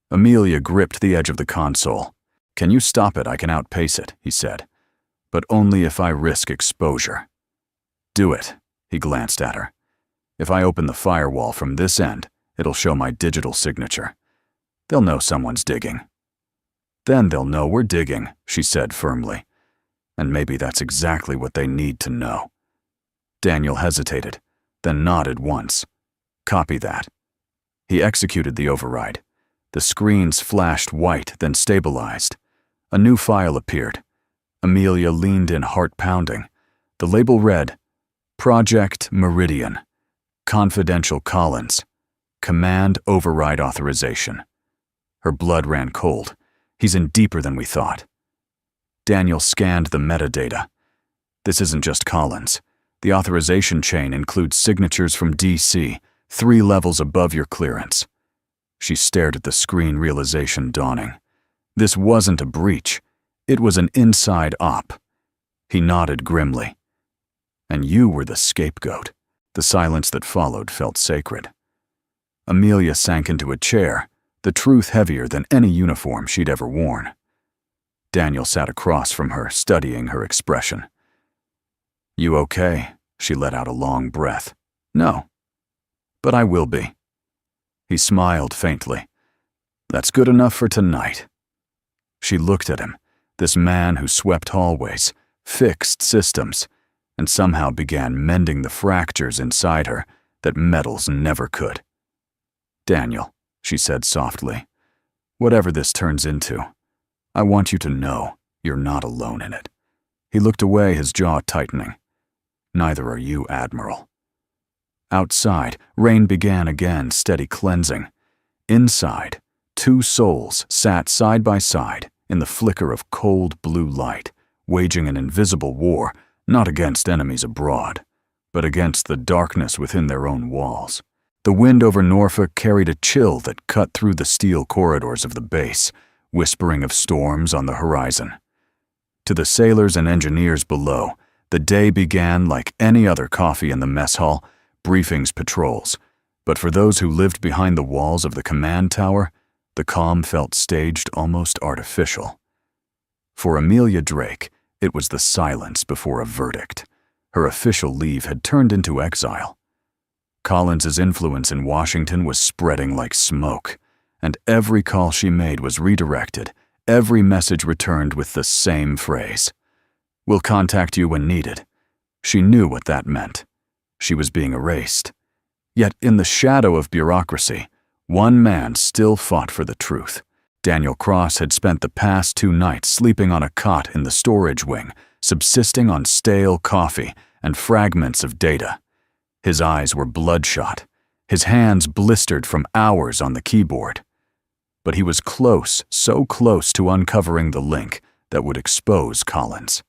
Speaker 1: Amelia gripped the edge of the console. "Can you stop it? I can outpace it," he said. "But only if I risk exposure." "Do it," he glanced at her. "If I open the firewall from this end, it'll show my digital signature. They'll know someone's digging." "Then they'll know we're digging," she said firmly. "And maybe that's exactly what they need to know." Daniel hesitated, then nodded once. "Copy that." He executed the override. The screens flashed white, then stabilized. A new file appeared. Amelia leaned in, heart pounding. The label read, "Project Meridian. Confidential Collins. Command override authorization." Her blood ran cold. "He's in deeper than we thought." Daniel scanned the metadata. "This isn't just Collins. The authorization chain includes signatures from DC, 3 levels above your clearance." She stared at the screen, realization dawning. This wasn't a breach. It was an inside op. He nodded grimly. "And you were the scapegoat." The silence that followed felt sacred. Amelia sank into a chair, the truth heavier than any uniform she'd ever worn. Daniel sat across from her, studying her expression. "You okay?" She let out a long breath. "No. But I will be." He smiled faintly. "That's good enough for tonight." She looked at him, this man who swept hallways, fixed systems, and somehow began mending the fractures inside her that metals never could. "Daniel," she said softly, "whatever this turns into, I want you to know you're not alone in it." He looked away, his jaw tightening. "Neither are you, Admiral." Outside, rain began again, steady cleansing. Inside, two souls sat side by side in the flicker of cold blue light, waging an invisible war, not against enemies abroad, but against the darkness within their own walls. The wind over Norfolk carried a chill that cut through the steel corridors of the base, whispering of storms on the horizon. To the sailors and engineers below, the day began like any other coffee in the mess hall, briefings, patrols. But for those who lived behind the walls of the command tower, the calm felt staged, almost artificial. For Amelia Drake, it was the silence before a verdict. Her official leave had turned into exile. Collins's influence in Washington was spreading like smoke, and every call she made was redirected, every message returned with the same phrase: "We'll contact you when needed." She knew what that meant. She was being erased. Yet in the shadow of bureaucracy, one man still fought for the truth. Daniel Cross had spent the past 2 nights sleeping on a cot in the storage wing, subsisting on stale coffee and fragments of data. His eyes were bloodshot, his hands blistered from hours on the keyboard. But he was close, so close to uncovering the link that would expose Collins.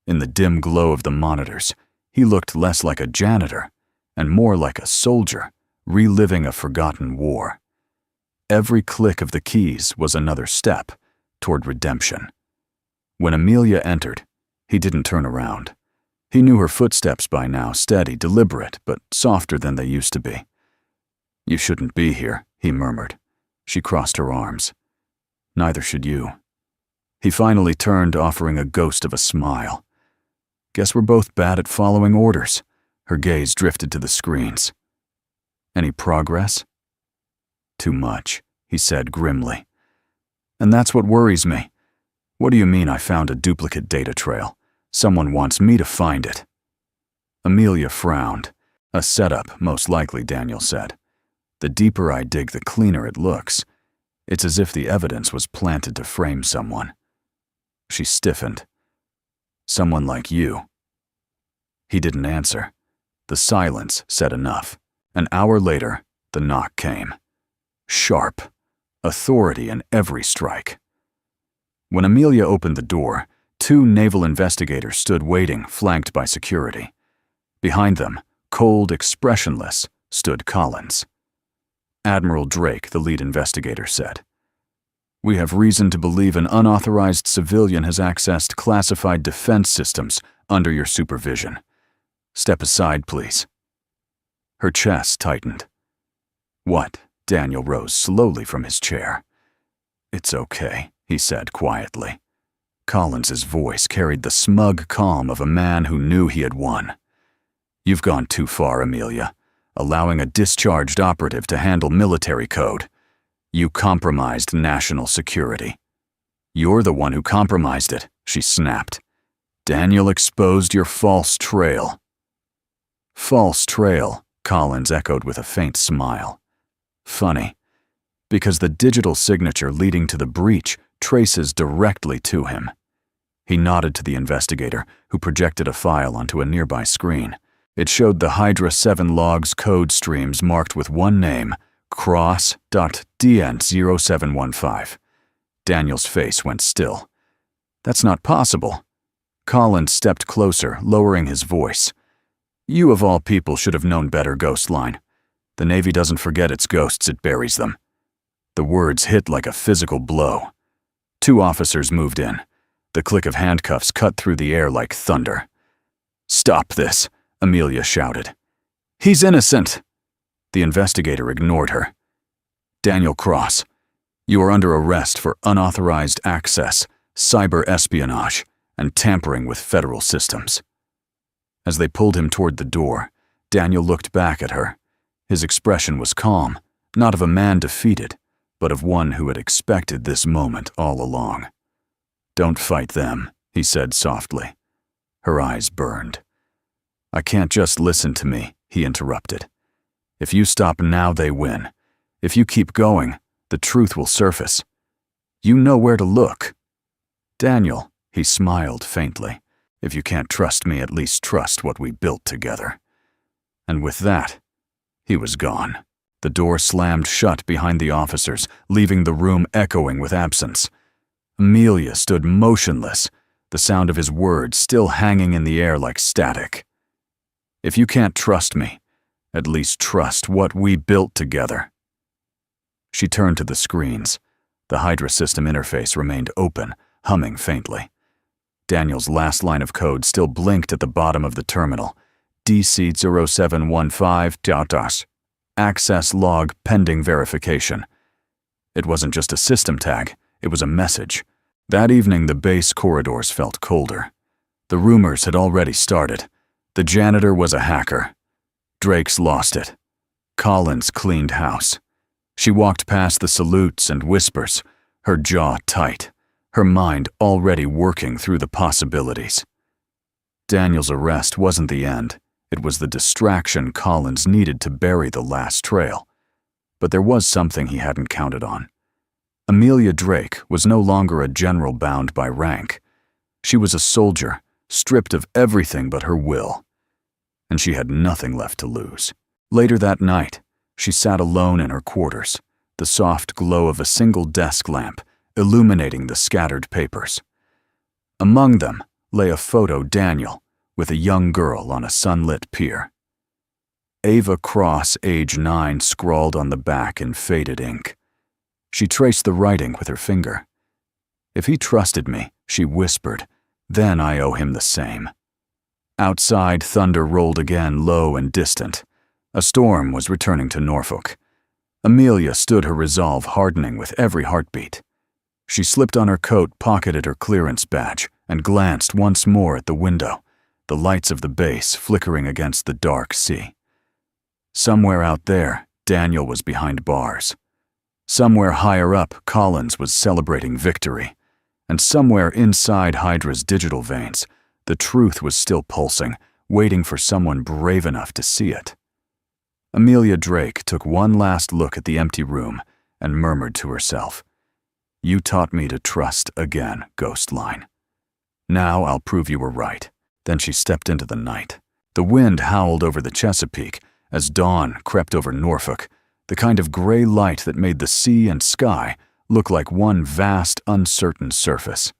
Speaker 1: In the dim glow of the monitors, he looked less like a janitor and more like a soldier reliving a forgotten war. Every click of the keys was another step toward redemption. When Amelia entered, he didn't turn around. He knew her footsteps by now, steady, deliberate, but softer than they used to be. "You shouldn't be here," he murmured. She crossed her arms. "Neither should you." He finally turned, offering a ghost of a smile. "Guess we're both bad at following orders." Her gaze drifted to the screens. "Any progress?" "Too much," he said grimly. "And that's what worries me. What do you mean I found a duplicate data trail? Someone wants me to find it." Amelia frowned. "A setup, most likely," Daniel said. "The deeper I dig, the cleaner it looks. It's as if the evidence was planted to frame someone." She stiffened. "Someone like you." He didn't answer. The silence said enough. An hour later, the knock came. Sharp. Authority in every strike. When Amelia opened the door, 2 naval investigators stood waiting, flanked by security. Behind them, cold, expressionless, stood Collins. "Admiral Drake," the lead investigator said. "We have reason to believe an unauthorized civilian has accessed classified defense systems under your supervision. Step aside, please." Her chest tightened. "What?" Daniel rose slowly from his chair. "It's okay," he said quietly. Collins's voice carried the smug calm of a man who knew he had won. "You've gone too far, Amelia, allowing a discharged operative to handle military code. You compromised national security." "You're the one who compromised it," she snapped. "Daniel exposed your false trail." "False trail," Collins echoed with a faint smile. "Funny, because the digital signature leading to the breach traces directly to him." He nodded to the investigator, who projected a file onto a nearby screen. It showed the Hydra 7 logs code streams marked with one name, Cross.DN0715. Daniel's face went still. "That's not possible." Collins stepped closer, lowering his voice. "You of all people should have known better, Ghostline. The Navy doesn't forget its ghosts, it buries them." The words hit like a physical blow. 2 officers moved in. The click of handcuffs cut through the air like thunder. "Stop this," Amelia shouted. "He's innocent." The investigator ignored her. "Daniel Cross, you are under arrest for unauthorized access, cyber espionage, and tampering with federal systems." As they pulled him toward the door, Daniel looked back at her. His expression was calm, not of a man defeated, but of one who had expected this moment all along. "Don't fight them," he said softly. Her eyes burned. "I can't just listen to me," he interrupted. "If you stop now, they win. If you keep going, the truth will surface. You know where to look." "Daniel," he smiled faintly, "if you can't trust me, at least trust what we built together." And with that, he was gone. The door slammed shut behind the officers, leaving the room echoing with absence. Amelia stood motionless, the sound of his words still hanging in the air like static. "If you can't trust me, at least trust what we built together." She turned to the screens. The Hydra system interface remained open, humming faintly. Daniel's last line of code still blinked at the bottom of the terminal. DC0715 Tautas. Access log pending verification. It wasn't just a system tag, it was a message. That evening, the base corridors felt colder. The rumors had already started. The janitor was a hacker. Drake's lost it. Collins cleaned house. She walked past the salutes and whispers, her jaw tight, her mind already working through the possibilities. Daniel's arrest wasn't the end. It was the distraction Collins needed to bury the last trail. But there was something he hadn't counted on. Amelia Drake was no longer a general bound by rank. She was a soldier, stripped of everything but her will. And she had nothing left to lose. Later that night, she sat alone in her quarters, the soft glow of a single desk lamp illuminating the scattered papers. Among them lay a photo Daniel with a young girl on a sunlit pier. Ava Cross, age 9, scrawled on the back in faded ink. She traced the writing with her finger. "If he trusted me," she whispered, "then I owe him the same." Outside, thunder rolled again, low and distant. A storm was returning to Norfolk. Amelia stood, her resolve hardening with every heartbeat. She slipped on her coat, pocketed her clearance badge, and glanced once more at the window, the lights of the base flickering against the dark sea. Somewhere out there, Daniel was behind bars. Somewhere higher up, Collins was celebrating victory. And somewhere inside Hydra's digital veins, the truth was still pulsing, waiting for someone brave enough to see it. Amelia Drake took one last look at the empty room and murmured to herself, "You taught me to trust again, ghost line. Now I'll prove you were right." Then she stepped into the night. The wind howled over the Chesapeake as dawn crept over Norfolk, the kind of gray light that made the sea and sky look like one vast, uncertain surface.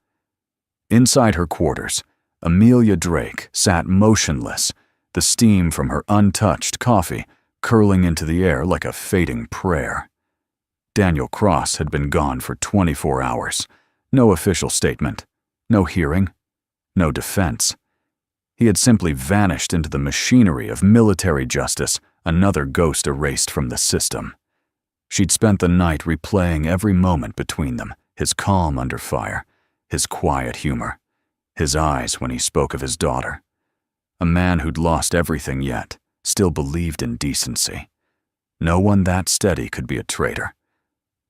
Speaker 1: Inside her quarters, Amelia Drake sat motionless, the steam from her untouched coffee curling into the air like a fading prayer. Daniel Cross had been gone for 24 hours. No official statement, no hearing, no defense. He had simply vanished into the machinery of military justice, another ghost erased from the system. She'd spent the night replaying every moment between them, his calm under fire, his quiet humor, his eyes when he spoke of his daughter. A man who'd lost everything yet still believed in decency. No one that steady could be a traitor.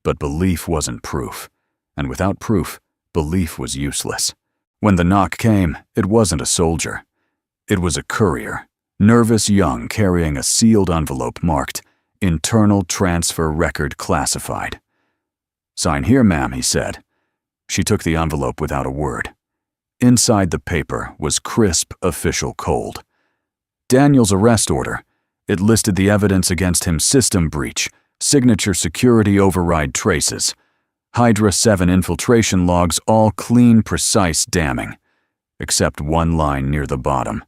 Speaker 1: But belief wasn't proof, and without proof, belief was useless. When the knock came, it wasn't a soldier. It was a courier, nervous young, carrying a sealed envelope marked "Internal Transfer Record Classified." "Sign here, ma'am," he said. She took the envelope without a word. Inside the paper was crisp official cold. Daniel's arrest order. It listed the evidence against him: system breach, signature security override traces, Hydra 7 infiltration logs, all clean, precise damning, except one line near the bottom.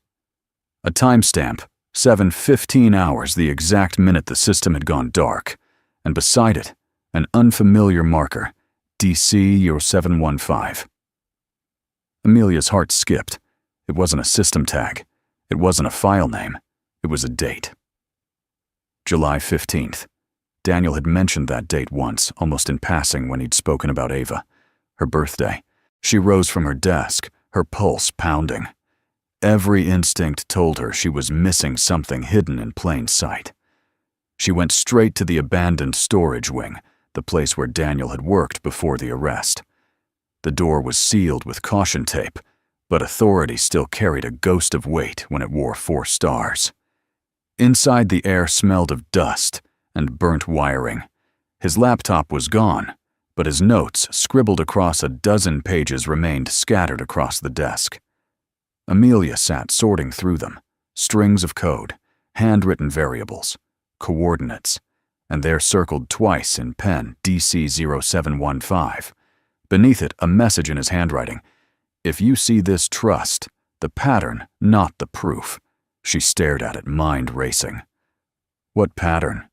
Speaker 1: A timestamp, 7:15 hours, the exact minute the system had gone dark, and beside it, an unfamiliar marker, DC0715. Amelia's heart skipped. It wasn't a system tag. It wasn't a file name. It was a date. July 15th. Daniel had mentioned that date once, almost in passing when he'd spoken about Ava. Her birthday. She rose from her desk, her pulse pounding. Every instinct told her she was missing something hidden in plain sight. She went straight to the abandoned storage wing, the place where Daniel had worked before the arrest. The door was sealed with caution tape, but authority still carried a ghost of weight when it wore 4 stars. Inside, the air smelled of dust and burnt wiring. His laptop was gone, but his notes, scribbled across a dozen pages, remained scattered across the desk. Amelia sat sorting through them, strings of code, handwritten variables, coordinates, and there circled twice in pen DC-0715. Beneath it, a message in his handwriting. "If you see this, trust the pattern, not the proof." She stared at it, mind racing. What pattern?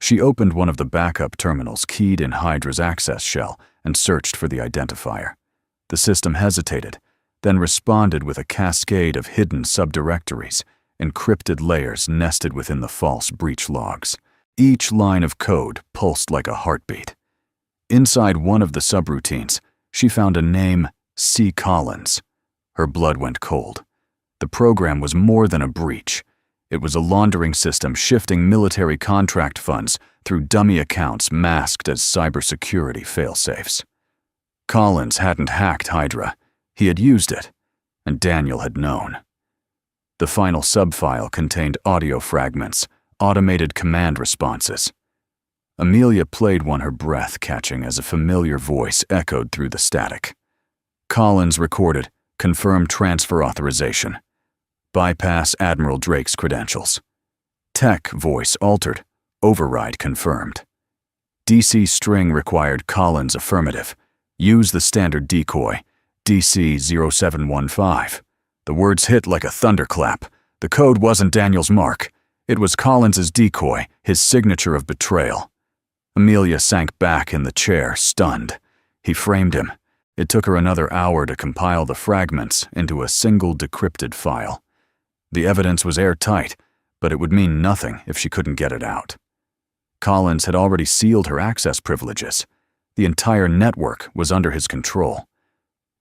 Speaker 1: She opened one of the backup terminals, keyed in Hydra's access shell, and searched for the identifier. The system hesitated, then responded with a cascade of hidden subdirectories, encrypted layers nested within the false breach logs. Each line of code pulsed like a heartbeat. Inside one of the subroutines, she found a name, C. Collins. Her blood went cold. The program was more than a breach. It was a laundering system shifting military contract funds through dummy accounts masked as cybersecurity failsafes. Collins hadn't hacked Hydra. He had used it, and Daniel had known. The final subfile contained audio fragments, automated command responses. Amelia played one, her breath catching as a familiar voice echoed through the static. Collins recorded, "Confirm transfer authorization. Bypass Admiral Drake's credentials." Tech voice altered, "Override confirmed." DC string required Collins affirmative. Use the standard decoy, DC-0715. The words hit like a thunderclap. The code wasn't Daniel's mark. It was Collins's decoy, his signature of betrayal. Amelia sank back in the chair, stunned. He framed him. It took her another hour to compile the fragments into a single decrypted file. The evidence was airtight, but it would mean nothing if she couldn't get it out. Collins had already sealed her access privileges. The entire network was under his control.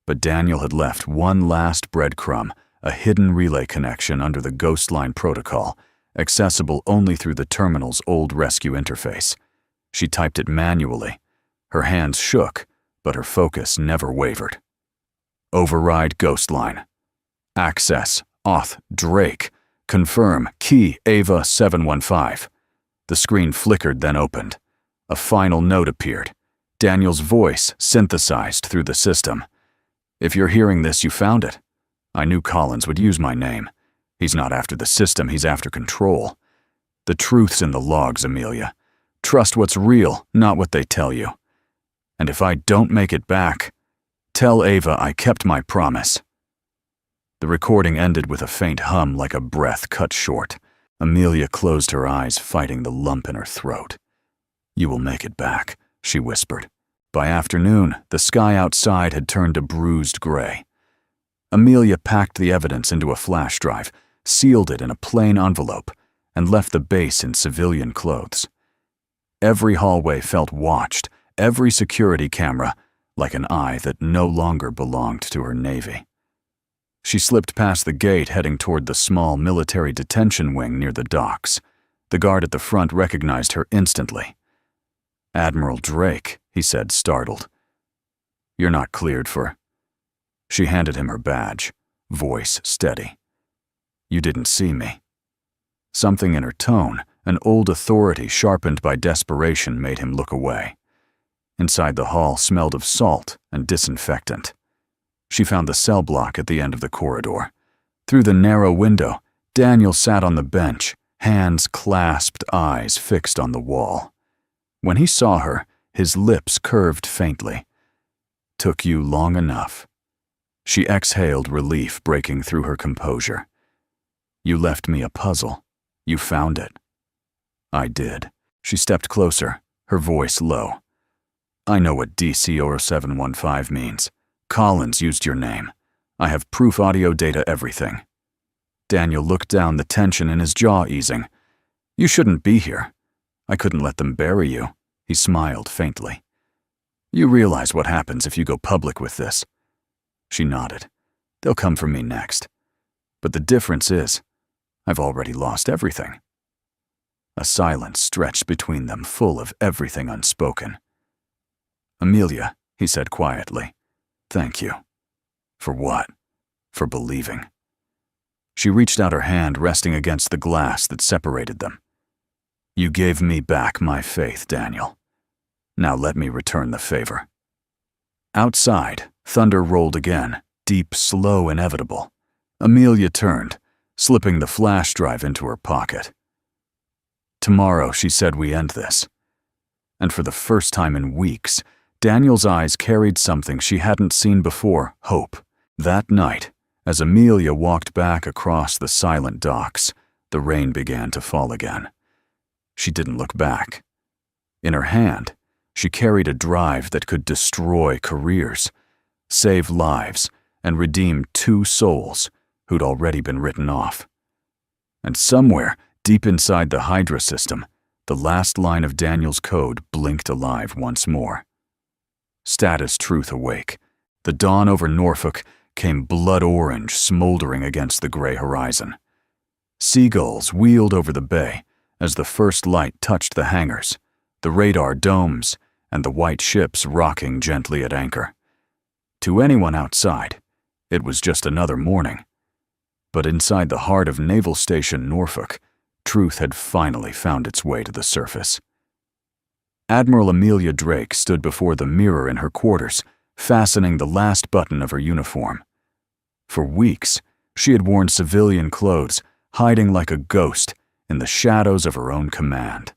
Speaker 1: But Daniel had left one last breadcrumb, a hidden relay connection under the Ghost Line protocol, accessible only through the terminal's old rescue interface. She typed it manually. Her hands shook, but her focus never wavered. Override Ghost Line. Access Auth Drake. Confirm key Ava 715. The screen flickered, then opened. A final note appeared. Daniel's voice synthesized through the system. "If you're hearing this, you found it. I knew Collins would use my name. He's not after the system, he's after control. The truth's in the logs, Amelia. Trust what's real, not what they tell you. And if I don't make it back, tell Ava I kept my promise." The recording ended with a faint hum like a breath cut short. Amelia closed her eyes, fighting the lump in her throat. "You will make it back," she whispered. By afternoon, the sky outside had turned a bruised gray. Amelia packed the evidence into a flash drive, sealed it in a plain envelope, and left the base in civilian clothes. Every hallway felt watched, every security camera like an eye that no longer belonged to her Navy. She slipped past the gate, heading toward the small military detention wing near the docks. The guard at the front recognized her instantly. "Admiral Drake," he said, startled. "You're not cleared for—" She handed him her badge, voice steady. "You didn't see me." Something in her tone, an old authority sharpened by desperation, made him look away. Inside the hall smelled of salt and disinfectant. She found the cell block at the end of the corridor. Through the narrow window, Daniel sat on the bench, hands clasped, eyes fixed on the wall. When he saw her, his lips curved faintly. "Took you long enough." She exhaled relief, breaking through her composure. "You left me a puzzle. You found it." "I did." She stepped closer, her voice low. "I know what DC-0715 means. Collins used your name. I have proof, audio, data, everything." Daniel looked down, the tension in his jaw easing. "You shouldn't be here. I couldn't let them bury you." He smiled faintly. "You realize what happens if you go public with this?" She nodded. "They'll come for me next. But the difference is, I've already lost everything." A silence stretched between them, full of everything unspoken. "Amelia," he said quietly, "thank you." "For what?" "For believing." She reached out her hand, resting against the glass that separated them. "You gave me back my faith, Daniel. Now let me return the favor." Outside, thunder rolled again, deep, slow, inevitable. Amelia turned, slipping the flash drive into her pocket. "Tomorrow," she said, "we end this." And for the first time in weeks, Daniel's eyes carried something she hadn't seen before: hope. That night, as Amelia walked back across the silent docks, the rain began to fall again. She didn't look back. In her hand, she carried a drive that could destroy careers, save lives, and redeem 2 souls who'd already been written off. And somewhere, deep inside the Hydra system, the last line of Daniel's code blinked alive once more. Status truth awake. The dawn over Norfolk came blood orange, smoldering against the gray horizon. Seagulls wheeled over the bay as the first light touched the hangars, the radar domes, and the white ships rocking gently at anchor. To anyone outside, it was just another morning. But inside the heart of Naval Station Norfolk, truth had finally found its way to the surface. Admiral Amelia Drake stood before the mirror in her quarters, fastening the last button of her uniform. For weeks, she had worn civilian clothes, hiding like a ghost in the shadows of her own command.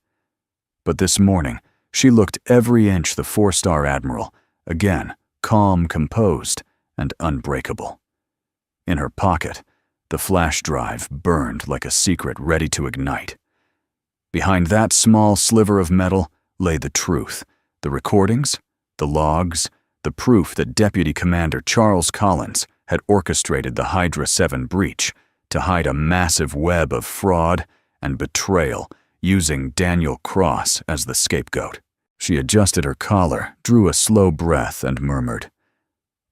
Speaker 1: But this morning, she looked every inch the 4-star admiral, again, calm, composed, and unbreakable. In her pocket, the flash drive burned like a secret ready to ignite. Behind that small sliver of metal lay the truth, the recordings, the logs, the proof that Deputy Commander Charles Collins had orchestrated the Hydra 7 breach to hide a massive web of fraud and betrayal, using Daniel Cross as the scapegoat. She adjusted her collar, drew a slow breath, and murmured,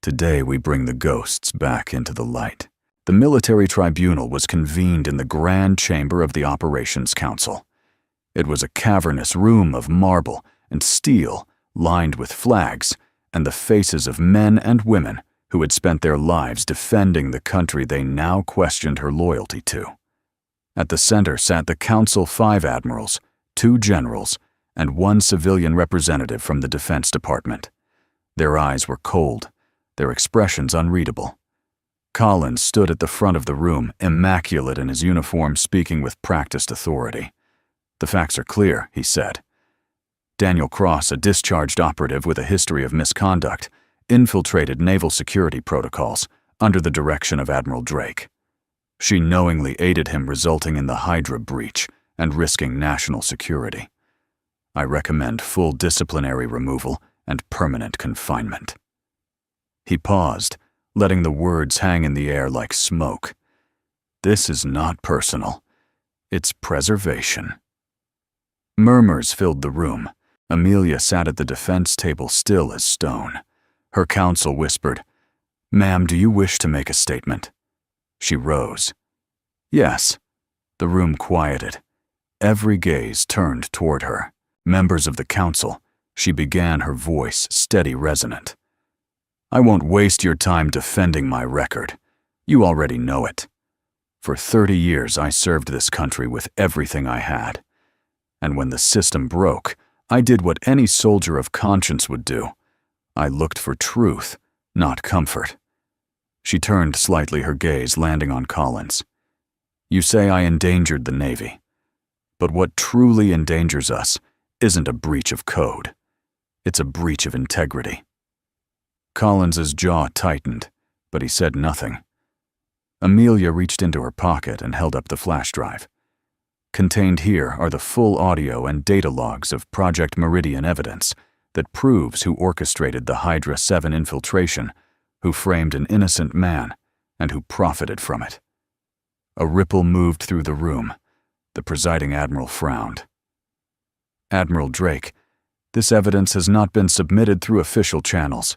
Speaker 1: "Today we bring the ghosts back into the light." The military tribunal was convened in the grand chamber of the Operations Council. It was a cavernous room of marble and steel, lined with flags and the faces of men and women who had spent their lives defending the country they now questioned her loyalty to. At the center sat the Council 5 admirals, 2 generals, and 1 civilian representative from the Defense Department. Their eyes were cold, their expressions unreadable. Collins stood at the front of the room, immaculate in his uniform, speaking with practiced authority. "The facts are clear," he said. Daniel Cross, a discharged operative with a history of misconduct, infiltrated naval security protocols under the direction of Admiral Drake. She knowingly aided him, resulting in the Hydra breach and risking national security. I recommend full disciplinary removal and permanent confinement. He paused, letting the words hang in the air like smoke. This is not personal. It's preservation. Murmurs filled the room. Amelia sat at the defense table, still as stone. Her counsel whispered, "Ma'am, do you wish to make a statement?" She rose. "Yes." The room quieted. Every gaze turned toward her. "Members of the council," she began, her voice steady, resonant. "I won't waste your time defending my record. You already know it. For 30 years, I served this country with everything I had. And when the system broke, I did what any soldier of conscience would do. I looked for truth, not comfort." She turned slightly, her gaze landing on Collins. "You say I endangered the Navy. But what truly endangers us isn't a breach of code. It's a breach of integrity." Collins's jaw tightened, but he said nothing. Amelia reached into her pocket and held up the flash drive. Contained here are the full audio and data logs of Project Meridian evidence that proves who orchestrated the Hydra 7 infiltration, who framed an innocent man, and who profited from it. A ripple moved through the room. The presiding admiral frowned. "Admiral Drake, this evidence has not been submitted through official channels.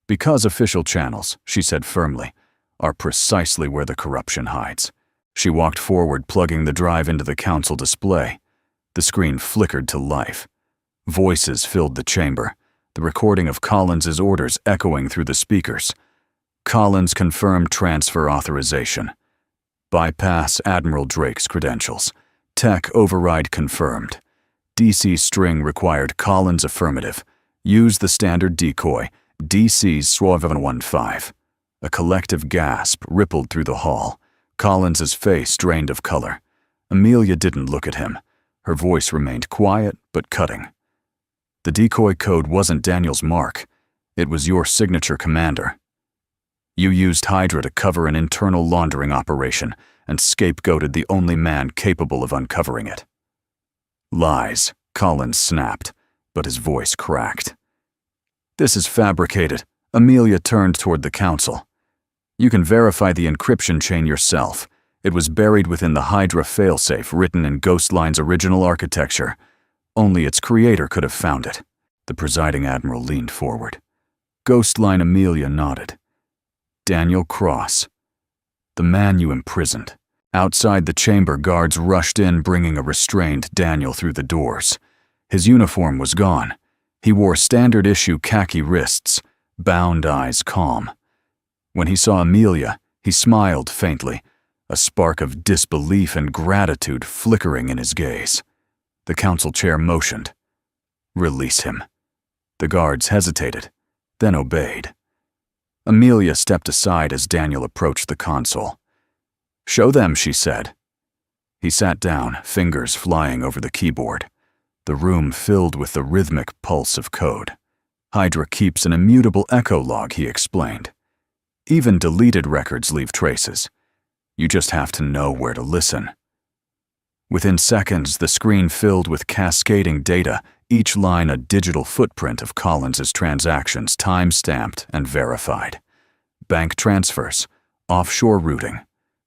Speaker 1: Because official channels," she said firmly, "are precisely where the corruption hides." She walked forward, plugging the drive into the council display. The screen flickered to life. Voices filled the chamber, the recording of Collins's orders echoing through the speakers. Collins confirmed transfer authorization. Bypass Admiral Drake's credentials. Tech override confirmed. DC string required Collins affirmative. Use the standard decoy, DC's 715. A collective gasp rippled through the hall. Collins's face drained of color. Amelia didn't look at him. Her voice remained quiet but cutting. The decoy code wasn't Daniel's mark. It was your signature, Commander. You used Hydra to cover an internal laundering operation and scapegoated the only man capable of uncovering it. Lies, Collins snapped, but his voice cracked. This is fabricated. Amelia turned toward the council. You can verify the encryption chain yourself. It was buried within the Hydra failsafe written in Ghostline's original architecture. Only its creator could have found it. The presiding admiral leaned forward. Ghostline Amelia nodded. Daniel Cross. The man you imprisoned. Outside the chamber, guards rushed in, bringing a restrained Daniel through the doors. His uniform was gone. He wore standard-issue khaki wrists, bound eyes calm. When he saw Amelia, he smiled faintly, a spark of disbelief and gratitude flickering in his gaze. The council chair motioned. Release him. The guards hesitated, then obeyed. Amelia stepped aside as Daniel approached the console. Show them, she said. He sat down, fingers flying over the keyboard. The room filled with the rhythmic pulse of code. Hydra keeps an immutable echo log, he explained. Even deleted records leave traces. You just have to know where to listen. Within seconds, the screen filled with cascading data, each line a digital footprint of Collins's transactions, time-stamped and verified. Bank transfers, offshore routing,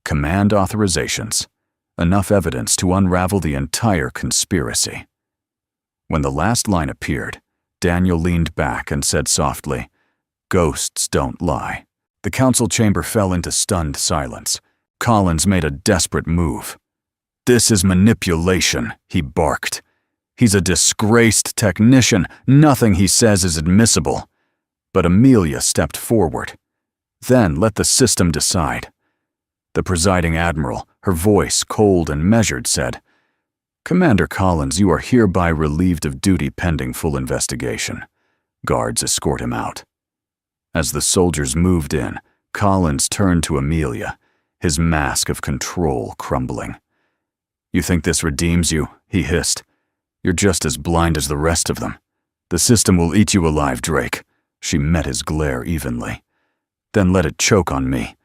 Speaker 1: command authorizations, enough evidence to unravel the entire conspiracy. When the last line appeared, Daniel leaned back and said softly, Ghosts don't lie. The council chamber fell into stunned silence. Collins made a desperate move. This is manipulation, he barked. He's a disgraced technician. Nothing he says is admissible. But Amelia stepped forward. Then let the system decide. The presiding admiral, her voice cold and measured, said, Commander Collins, you are hereby relieved of duty pending full investigation. Guards escort him out. As the soldiers moved in, Collins turned to Amelia, his mask of control crumbling. You think this redeems you? He hissed. You're just as blind as the rest of them. The system will eat you alive, Drake. She met his glare evenly. Then let it choke on me.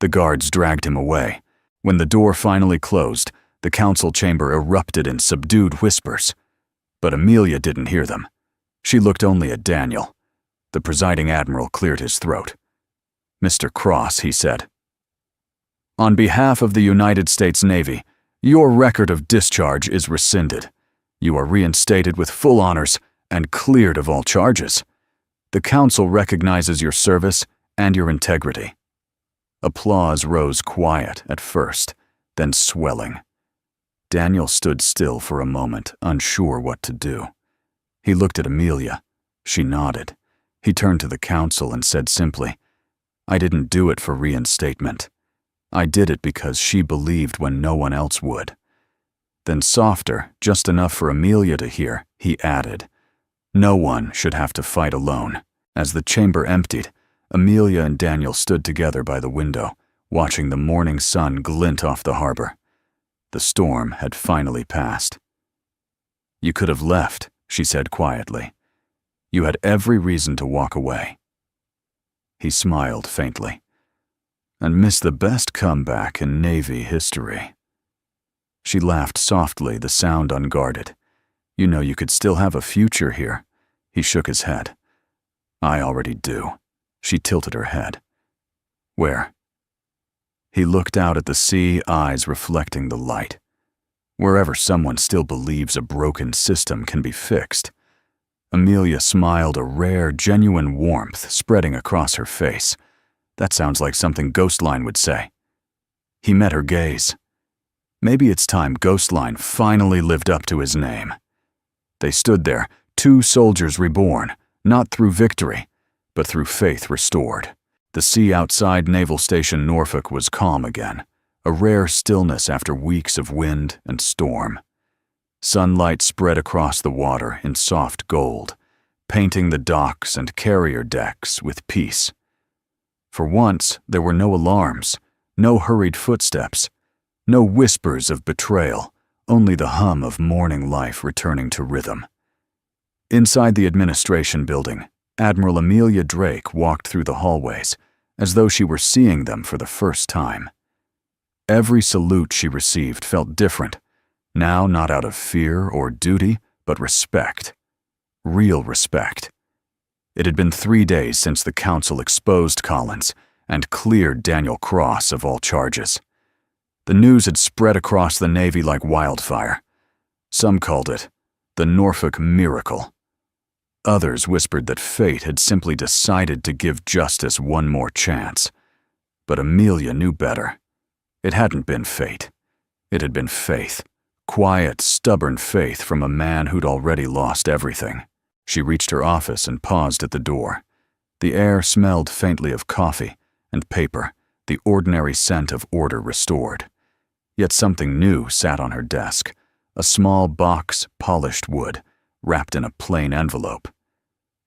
Speaker 1: The guards dragged him away. When the door finally closed, the council chamber erupted in subdued whispers. But Amelia didn't hear them. She looked only at Daniel. The presiding admiral cleared his throat. Mr. Cross, he said. On behalf of the United States Navy, your record of discharge is rescinded. You are reinstated with full honors and cleared of all charges. The council recognizes your service and your integrity. Applause rose quiet at first, then swelling. Daniel stood still for a moment, unsure what to do. He looked at Amelia. She nodded. He turned to the council and said simply, I didn't do it for reinstatement. I did it because she believed when no one else would. Then softer, just enough for Amelia to hear, he added, no one should have to fight alone. As the chamber emptied, Amelia and Daniel stood together by the window, watching the morning sun glint off the harbor. The storm had finally passed. You could have left, she said quietly. You had every reason to walk away. He smiled faintly. And missed the best comeback in Navy history. She laughed softly, the sound unguarded. You know you could still have a future here. He shook his head. I already do. She tilted her head. Where? He looked out at the sea, eyes reflecting the light. Wherever someone still believes a broken system can be fixed. Amelia smiled, a rare, genuine warmth spreading across her face. That sounds like something Ghostline would say. He met her gaze. Maybe it's time Ghostline finally lived up to his name. They stood there, two soldiers reborn, not through victory, but through faith restored. The sea outside Naval Station Norfolk was calm again, a rare stillness after weeks of wind and storm. Sunlight spread across the water in soft gold, painting the docks and carrier decks with peace. For once, there were no alarms, no hurried footsteps, no whispers of betrayal, only the hum of morning life returning to rhythm. Inside the administration building, Admiral Amelia Drake walked through the hallways, as though she were seeing them for the first time. Every salute she received felt different, now not out of fear or duty, but respect. Real respect. It had been 3 days since the council exposed Collins and cleared Daniel Cross of all charges. The news had spread across the Navy like wildfire. Some called it the Norfolk Miracle. Others whispered that fate had simply decided to give justice one more chance. But Amelia knew better. It hadn't been fate. It had been faith. Quiet, stubborn faith from a man who'd already lost everything. She reached her office and paused at the door. The air smelled faintly of coffee and paper, the ordinary scent of order restored. Yet something new sat on her desk, a small box, polished wood, wrapped in a plain envelope.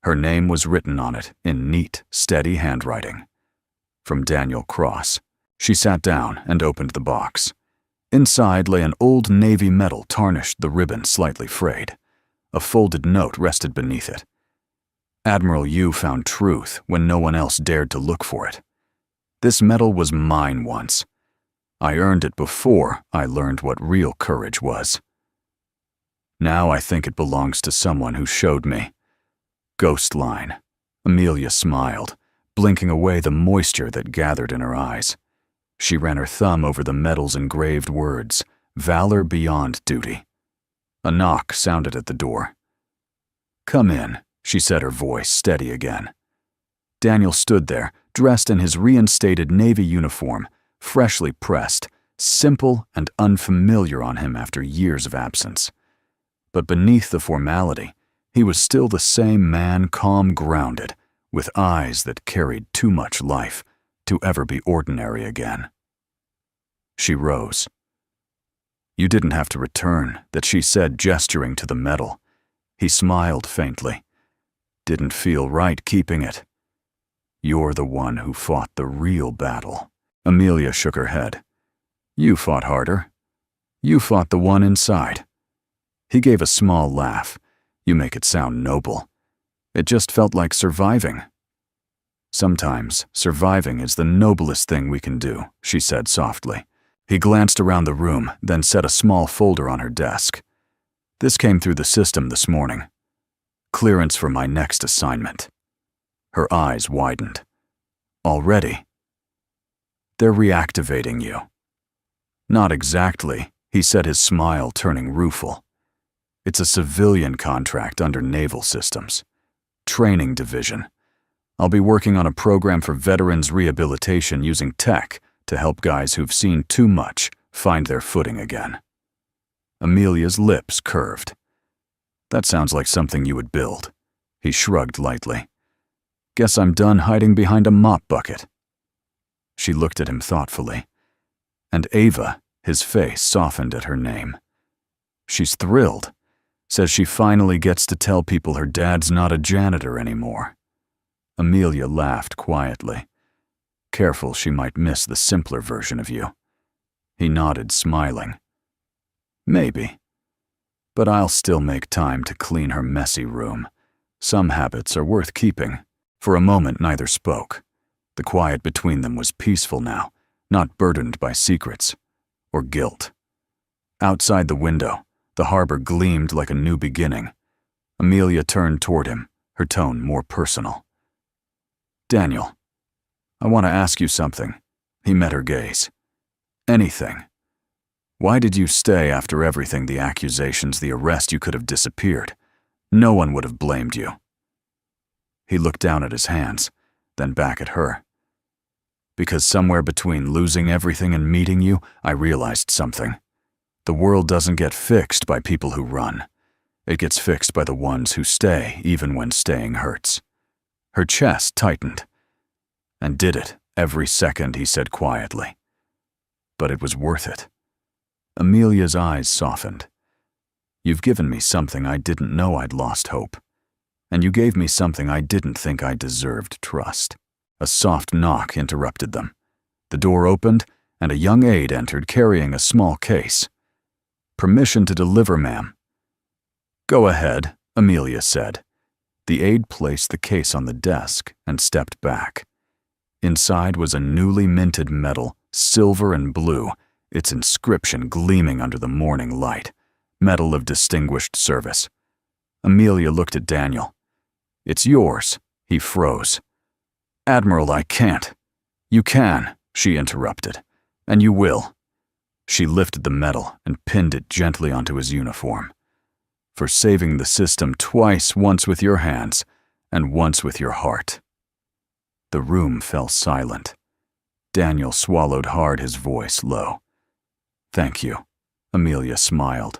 Speaker 1: Her name was written on it in neat, steady handwriting. From Daniel Cross. She sat down and opened the box. Inside lay an old Navy medal tarnished, the ribbon slightly frayed. A folded note rested beneath it. Admiral, you found truth when no one else dared to look for it. This medal was mine once. I earned it before I learned what real courage was. Now I think it belongs to someone who showed me. Ghostline. Amelia smiled, blinking away the moisture that gathered in her eyes. She ran her thumb over the medal's engraved words, valor beyond duty. A knock sounded at the door. Come in, she said, her voice steady again. Daniel stood there, dressed in his reinstated Navy uniform, freshly pressed, simple and unfamiliar on him after years of absence. But beneath the formality, he was still the same man, calm, grounded, with eyes that carried too much life to ever be ordinary again. She rose. You didn't have to return, that she said, gesturing to the medal. He smiled faintly. Didn't feel right keeping it. You're the one who fought the real battle. Amelia shook her head. You fought harder. You fought the one inside. He gave a small laugh. You make it sound noble. It just felt like surviving. Sometimes surviving is the noblest thing we can do, she said softly. He glanced around the room, then set a small folder on her desk. This came through the system this morning. Clearance for my next assignment. Her eyes widened. Already? They're reactivating you. Not exactly, he said, his smile turning rueful. It's a civilian contract under Naval Systems. Training Division. I'll be working on a program for veterans rehabilitation using tech to help guys who've seen too much find their footing again. Amelia's lips curved. That sounds like something you would build. He shrugged lightly. Guess I'm done hiding behind a mop bucket. She looked at him thoughtfully. And Ava, his face softened at her name. She's thrilled. Says she finally gets to tell people her dad's not a janitor anymore. Amelia laughed quietly. Careful, she might miss the simpler version of you. He nodded, smiling. Maybe. But I'll still make time to clean her messy room. Some habits are worth keeping. For a moment, neither spoke. The quiet between them was peaceful now, not burdened by secrets or guilt. Outside the window, the harbor gleamed like a new beginning. Amelia turned toward him, her tone more personal. Daniel, I want to ask you something. He met her gaze. Anything. Why did you stay after everything, the accusations, the arrest? You could have disappeared. No one would have blamed you. He looked down at his hands, then back at her. Because somewhere between losing everything and meeting you, I realized something. The world doesn't get fixed by people who run. It gets fixed by the ones who stay even when staying hurts. Her chest tightened. And did it every second, he said quietly. But it was worth it. Amelia's eyes softened. You've given me something I didn't know I'd lost hope. And you gave me something I didn't think I deserved trust. A soft knock interrupted them. The door opened, and a young aide entered carrying a small case. Permission to deliver, ma'am. Go ahead, Amelia said. The aide placed the case on the desk and stepped back. Inside was a newly minted medal, silver and blue, its inscription gleaming under the morning light. Medal of Distinguished Service. Amelia looked at Daniel. It's yours. He froze. Admiral, I can't. You can, she interrupted. And you will. She lifted the medal and pinned it gently onto his uniform. For saving the system twice, once with your hands and once with your heart. The room fell silent. Daniel swallowed hard, his voice low. Thank you, Amelia smiled.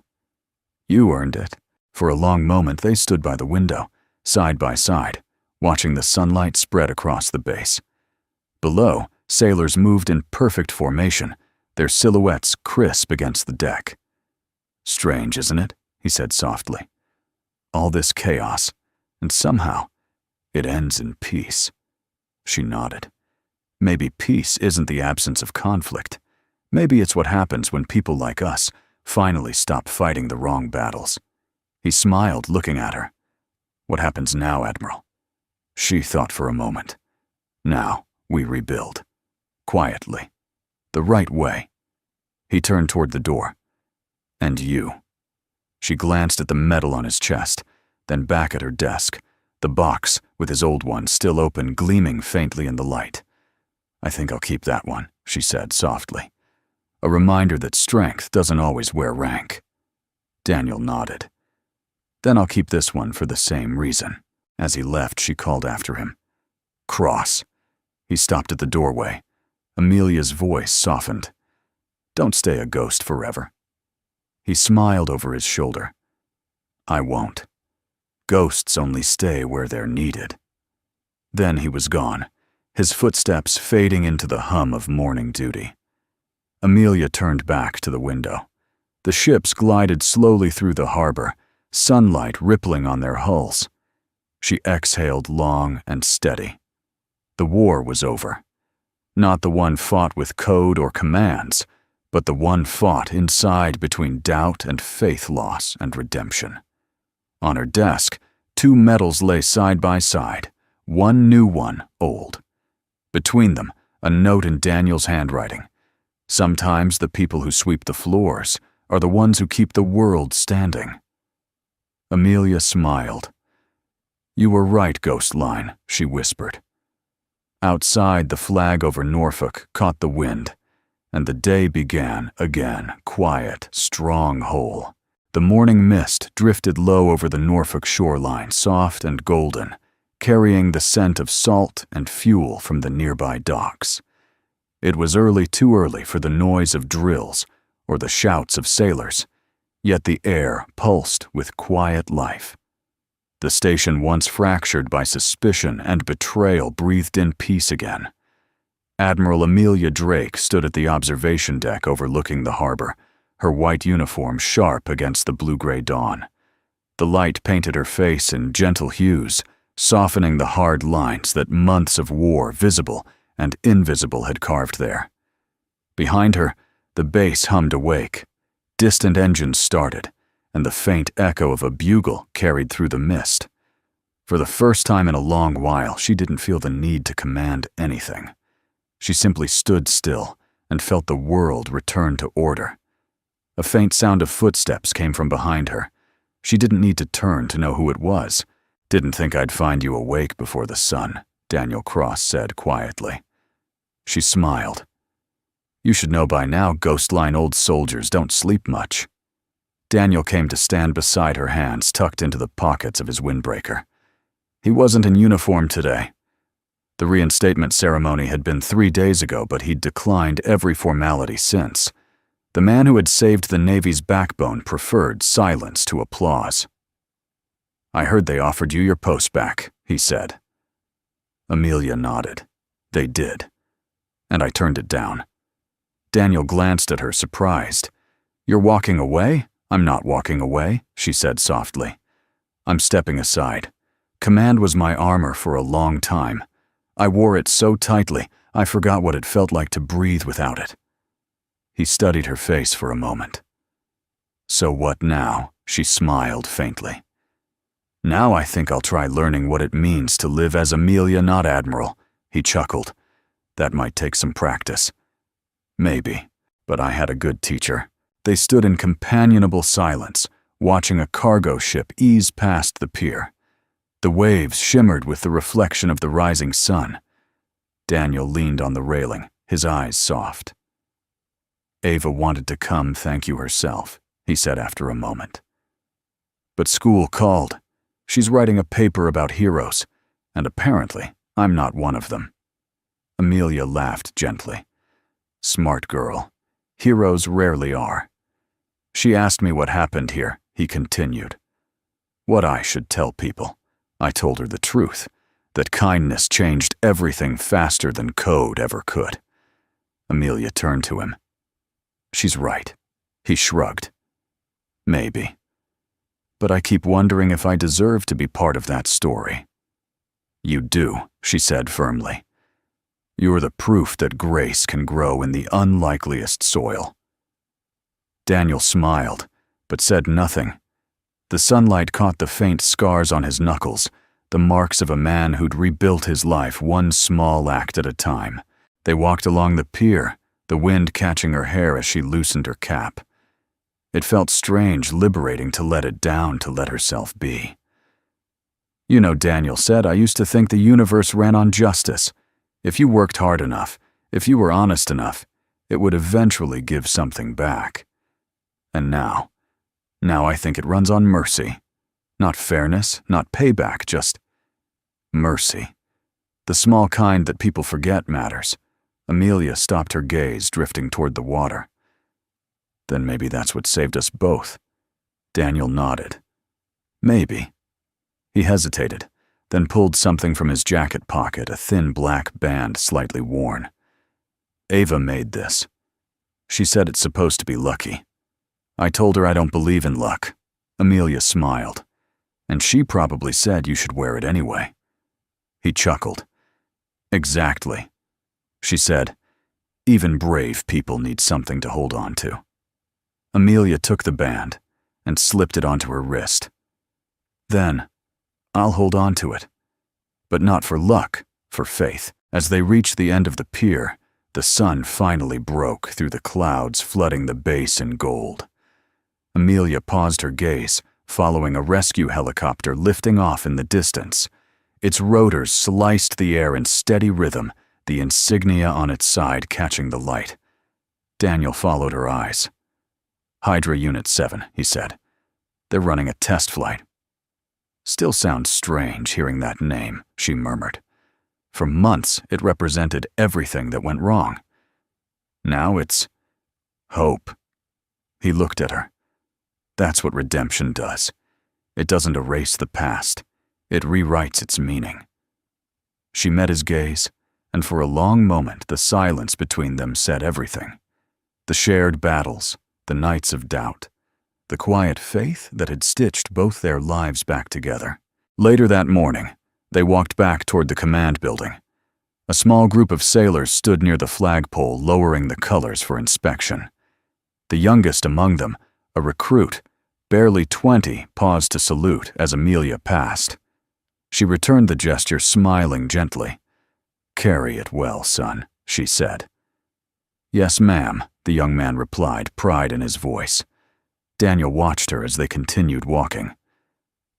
Speaker 1: You earned it. For a long moment they stood by the window, side by side, watching the sunlight spread across the base. Below, sailors moved in perfect formation, their silhouettes crisp against the deck. Strange, isn't it? He said softly. All this chaos, and somehow it ends in peace. She nodded. Maybe peace isn't the absence of conflict. Maybe it's what happens when people like us finally stop fighting the wrong battles. He smiled, looking at her. What happens now, Admiral? She thought for a moment. Now we rebuild. Quietly. The right way. He turned toward the door. And you. She glanced at the medal on his chest, then back at her desk, the box, with his old one still open, gleaming faintly in the light. I think I'll keep that one, she said softly. A reminder that strength doesn't always wear rank. Daniel nodded. Then I'll keep this one for the same reason. As he left, she called after him. Cross. He stopped at the doorway. Amelia's voice softened. Don't stay a ghost forever. He smiled over his shoulder. I won't. Ghosts only stay where they're needed. Then he was gone, his footsteps fading into the hum of morning duty. Amelia turned back to the window. The ships glided slowly through the harbor, sunlight rippling on their hulls. She exhaled long and steady. The war was over. Not the one fought with code or commands, but the one fought inside between doubt and faith loss and redemption. On her desk, 2 medals lay side by side, one new one old. Between them, a note in Daniel's handwriting. Sometimes the people who sweep the floors are the ones who keep the world standing. Amelia smiled. You were right, Ghost Line, she whispered. Outside, the flag over Norfolk caught the wind, and the day began again, quiet, strong whole. The morning mist drifted low over the Norfolk shoreline, soft and golden, carrying the scent of salt and fuel from the nearby docks. It was too early for the noise of drills or the shouts of sailors, yet the air pulsed with quiet life. The station once fractured by suspicion and betrayal breathed in peace again. Admiral Amelia Drake stood at the observation deck overlooking the harbor, her white uniform sharp against the blue-gray dawn. The light painted her face in gentle hues, softening the hard lines that months of war, visible and invisible, had carved there. Behind her, the base hummed awake. Distant engines started, and the faint echo of a bugle carried through the mist. For the first time in a long while, she didn't feel the need to command anything. She simply stood still and felt the world return to order. A faint sound of footsteps came from behind her. She didn't need to turn to know who it was. Didn't think I'd find you awake before the sun, Daniel Cross said quietly. She smiled. You should know by now, Ghost Line old soldiers don't sleep much. Daniel came to stand beside her, hands tucked into the pockets of his windbreaker. He wasn't in uniform today. The reinstatement ceremony had been 3 days ago, but he'd declined every formality since. The man who had saved the Navy's backbone preferred silence to applause. "I heard they offered you your post back," he said. Amelia nodded. "They did." And I turned it down. Daniel glanced at her, surprised. "You're walking away?" "I'm not walking away," she said softly. "I'm stepping aside. Command was my armor for a long time. I wore it so tightly, I forgot what it felt like to breathe without it." He studied her face for a moment. "So what now?" She smiled faintly. "Now I think I'll try learning what it means to live as Amelia, not Admiral." He chuckled. "That might take some practice." "Maybe, but I had a good teacher." They stood in companionable silence, watching a cargo ship ease past the pier. The waves shimmered with the reflection of the rising sun. Daniel leaned on the railing, his eyes soft. "Ava wanted to come thank you herself," he said after a moment. "But school called. She's writing a paper about heroes, and apparently I'm not one of them." Amelia laughed gently. "Smart girl. Heroes rarely are." "She asked me what happened here," he continued. "What I should tell people." I told her the truth, that kindness changed everything faster than code ever could. Amelia turned to him. "She's right." He shrugged. "Maybe. But I keep wondering if I deserve to be part of that story." "You do," she said firmly. "You're the proof that grace can grow in the unlikeliest soil." Daniel smiled, but said nothing. The sunlight caught the faint scars on his knuckles, the marks of a man who'd rebuilt his life one small act at a time. They walked along the pier, the wind catching her hair as she loosened her cap. It felt strange, liberating to let it down, to let herself be. "You know," Daniel said, "I used to think the universe ran on justice. If you worked hard enough, if you were honest enough, it would eventually give something back. And now I think it runs on mercy. Not fairness, not payback, just mercy. The small kind that people forget matters." Amelia stopped her gaze, drifting toward the water. "Then maybe that's what saved us both." Daniel nodded. "Maybe." He hesitated, then pulled something from his jacket pocket, a thin black band slightly worn. "Ava made this. She said it's supposed to be lucky. I told her I don't believe in luck." Amelia smiled. "And she probably said you should wear it anyway." He chuckled. "Exactly." She said, "Even brave people need something to hold on to." Amelia took the band and slipped it onto her wrist. "Then, I'll hold on to it. But not for luck, for faith." As they reached the end of the pier, the sun finally broke through the clouds, flooding the base in gold. Amelia paused her gaze, following a rescue helicopter lifting off in the distance. Its rotors sliced the air in steady rhythm, the insignia on its side catching the light. Daniel followed her eyes. "Hydra Unit 7, he said. "They're running a test flight." "Still sounds strange hearing that name," she murmured. For months, it represented everything that went wrong. Now it's hope. He looked at her. That's what redemption does. It doesn't erase the past. It rewrites its meaning. She met his gaze, and for a long moment the silence between them said everything. The shared battles, the nights of doubt, the quiet faith that had stitched both their lives back together. Later that morning, they walked back toward the command building. A small group of sailors stood near the flagpole, lowering the colors for inspection. The youngest among them, a recruit, barely 20, paused to salute as Amelia passed. She returned the gesture, smiling gently. "Carry it well, son," she said. "Yes, ma'am," the young man replied, pride in his voice. Daniel watched her as they continued walking.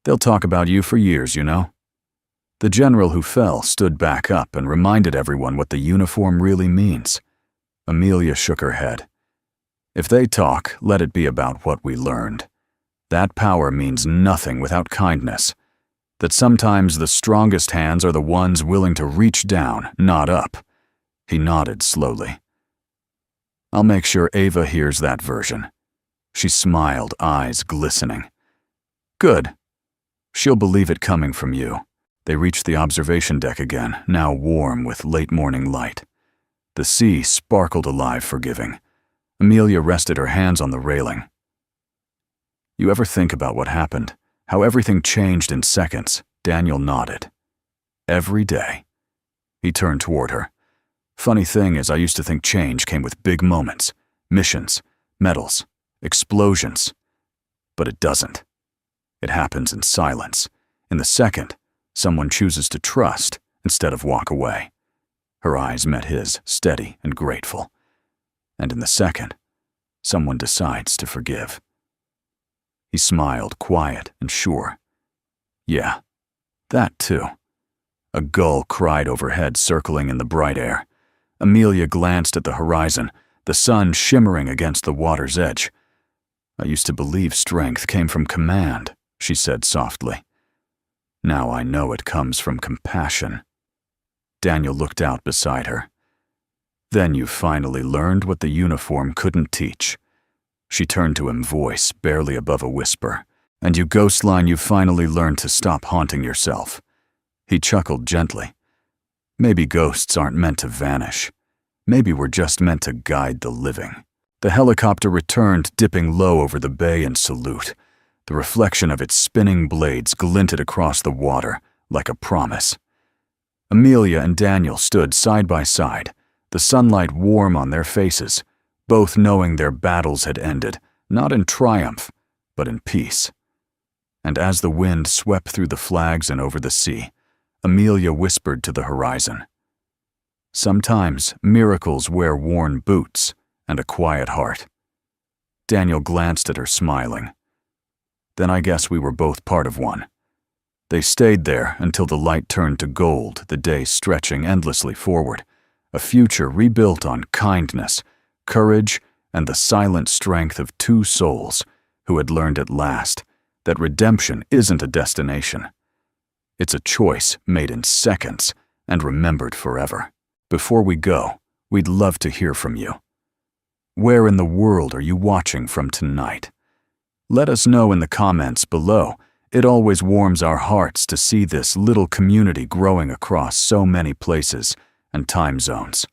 Speaker 1: "They'll talk about you for years, you know." The general who fell stood back up and reminded everyone what the uniform really means. Amelia shook her head. "If they talk, let it be about what we learned. That power means nothing without kindness. That sometimes the strongest hands are the ones willing to reach down, not up." He nodded slowly. I'll make sure Ava hears that version." She smiled, eyes glistening. "Good. She'll believe it coming from you." They reached the observation deck again, now warm with late morning light. The sea sparkled alive, forgiving. Amelia rested her hands on the railing. "You ever think about what happened? How everything changed in seconds?" Daniel nodded. "Every day." He turned toward her. "Funny thing is, I used to think change came with big moments, missions, medals, explosions. But it doesn't. It happens in silence. In the second, someone chooses to trust instead of walk away." Her eyes met his, steady and grateful. "And in the second, someone decides to forgive." He smiled, quiet and sure. "Yeah, that too." A gull cried overhead, circling in the bright air. Amelia glanced at the horizon, the sun shimmering against the water's edge. "I used to believe strength came from command," she said softly. "Now I know it comes from compassion." Daniel looked out beside her. "Then you finally learned what the uniform couldn't teach." She turned to him, voice barely above a whisper. "And you ghostline, you finally learned to stop haunting yourself." He chuckled gently. "Maybe ghosts aren't meant to vanish. Maybe we're just meant to guide the living." The helicopter returned, dipping low over the bay in salute. The reflection of its spinning blades glinted across the water like a promise. Amelia and Daniel stood side by side, the sunlight warm on their faces, both knowing their battles had ended, not in triumph, but in peace. And as the wind swept through the flags and over the sea, Amelia whispered to the horizon, "Sometimes miracles wear worn boots and a quiet heart." Daniel glanced at her, smiling. "Then I guess we were both part of one." They stayed there until the light turned to gold, the day stretching endlessly forward, a future rebuilt on kindness, courage, and the silent strength of two souls who had learned at last that redemption isn't a destination. It's a choice made in seconds and remembered forever. Before we go, we'd love to hear from you. Where in the world are you watching from tonight? Let us know in the comments below. It always warms our hearts to see this little community growing across so many places and time zones.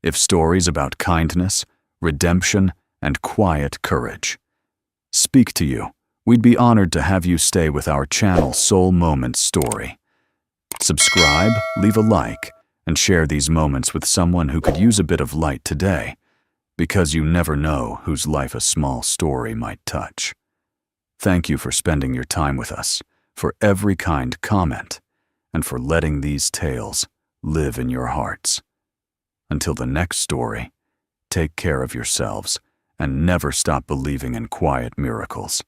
Speaker 1: If stories about kindness, redemption, and quiet courage speak to you, we'd be honored to have you stay with our channel Soul Moments Story. Subscribe, leave a like, and share these moments with someone who could use a bit of light today, because you never know whose life a small story might touch. Thank you for spending your time with us, for every kind comment, and for letting these tales live in your hearts. Until the next story, take care of yourselves and never stop believing in quiet miracles.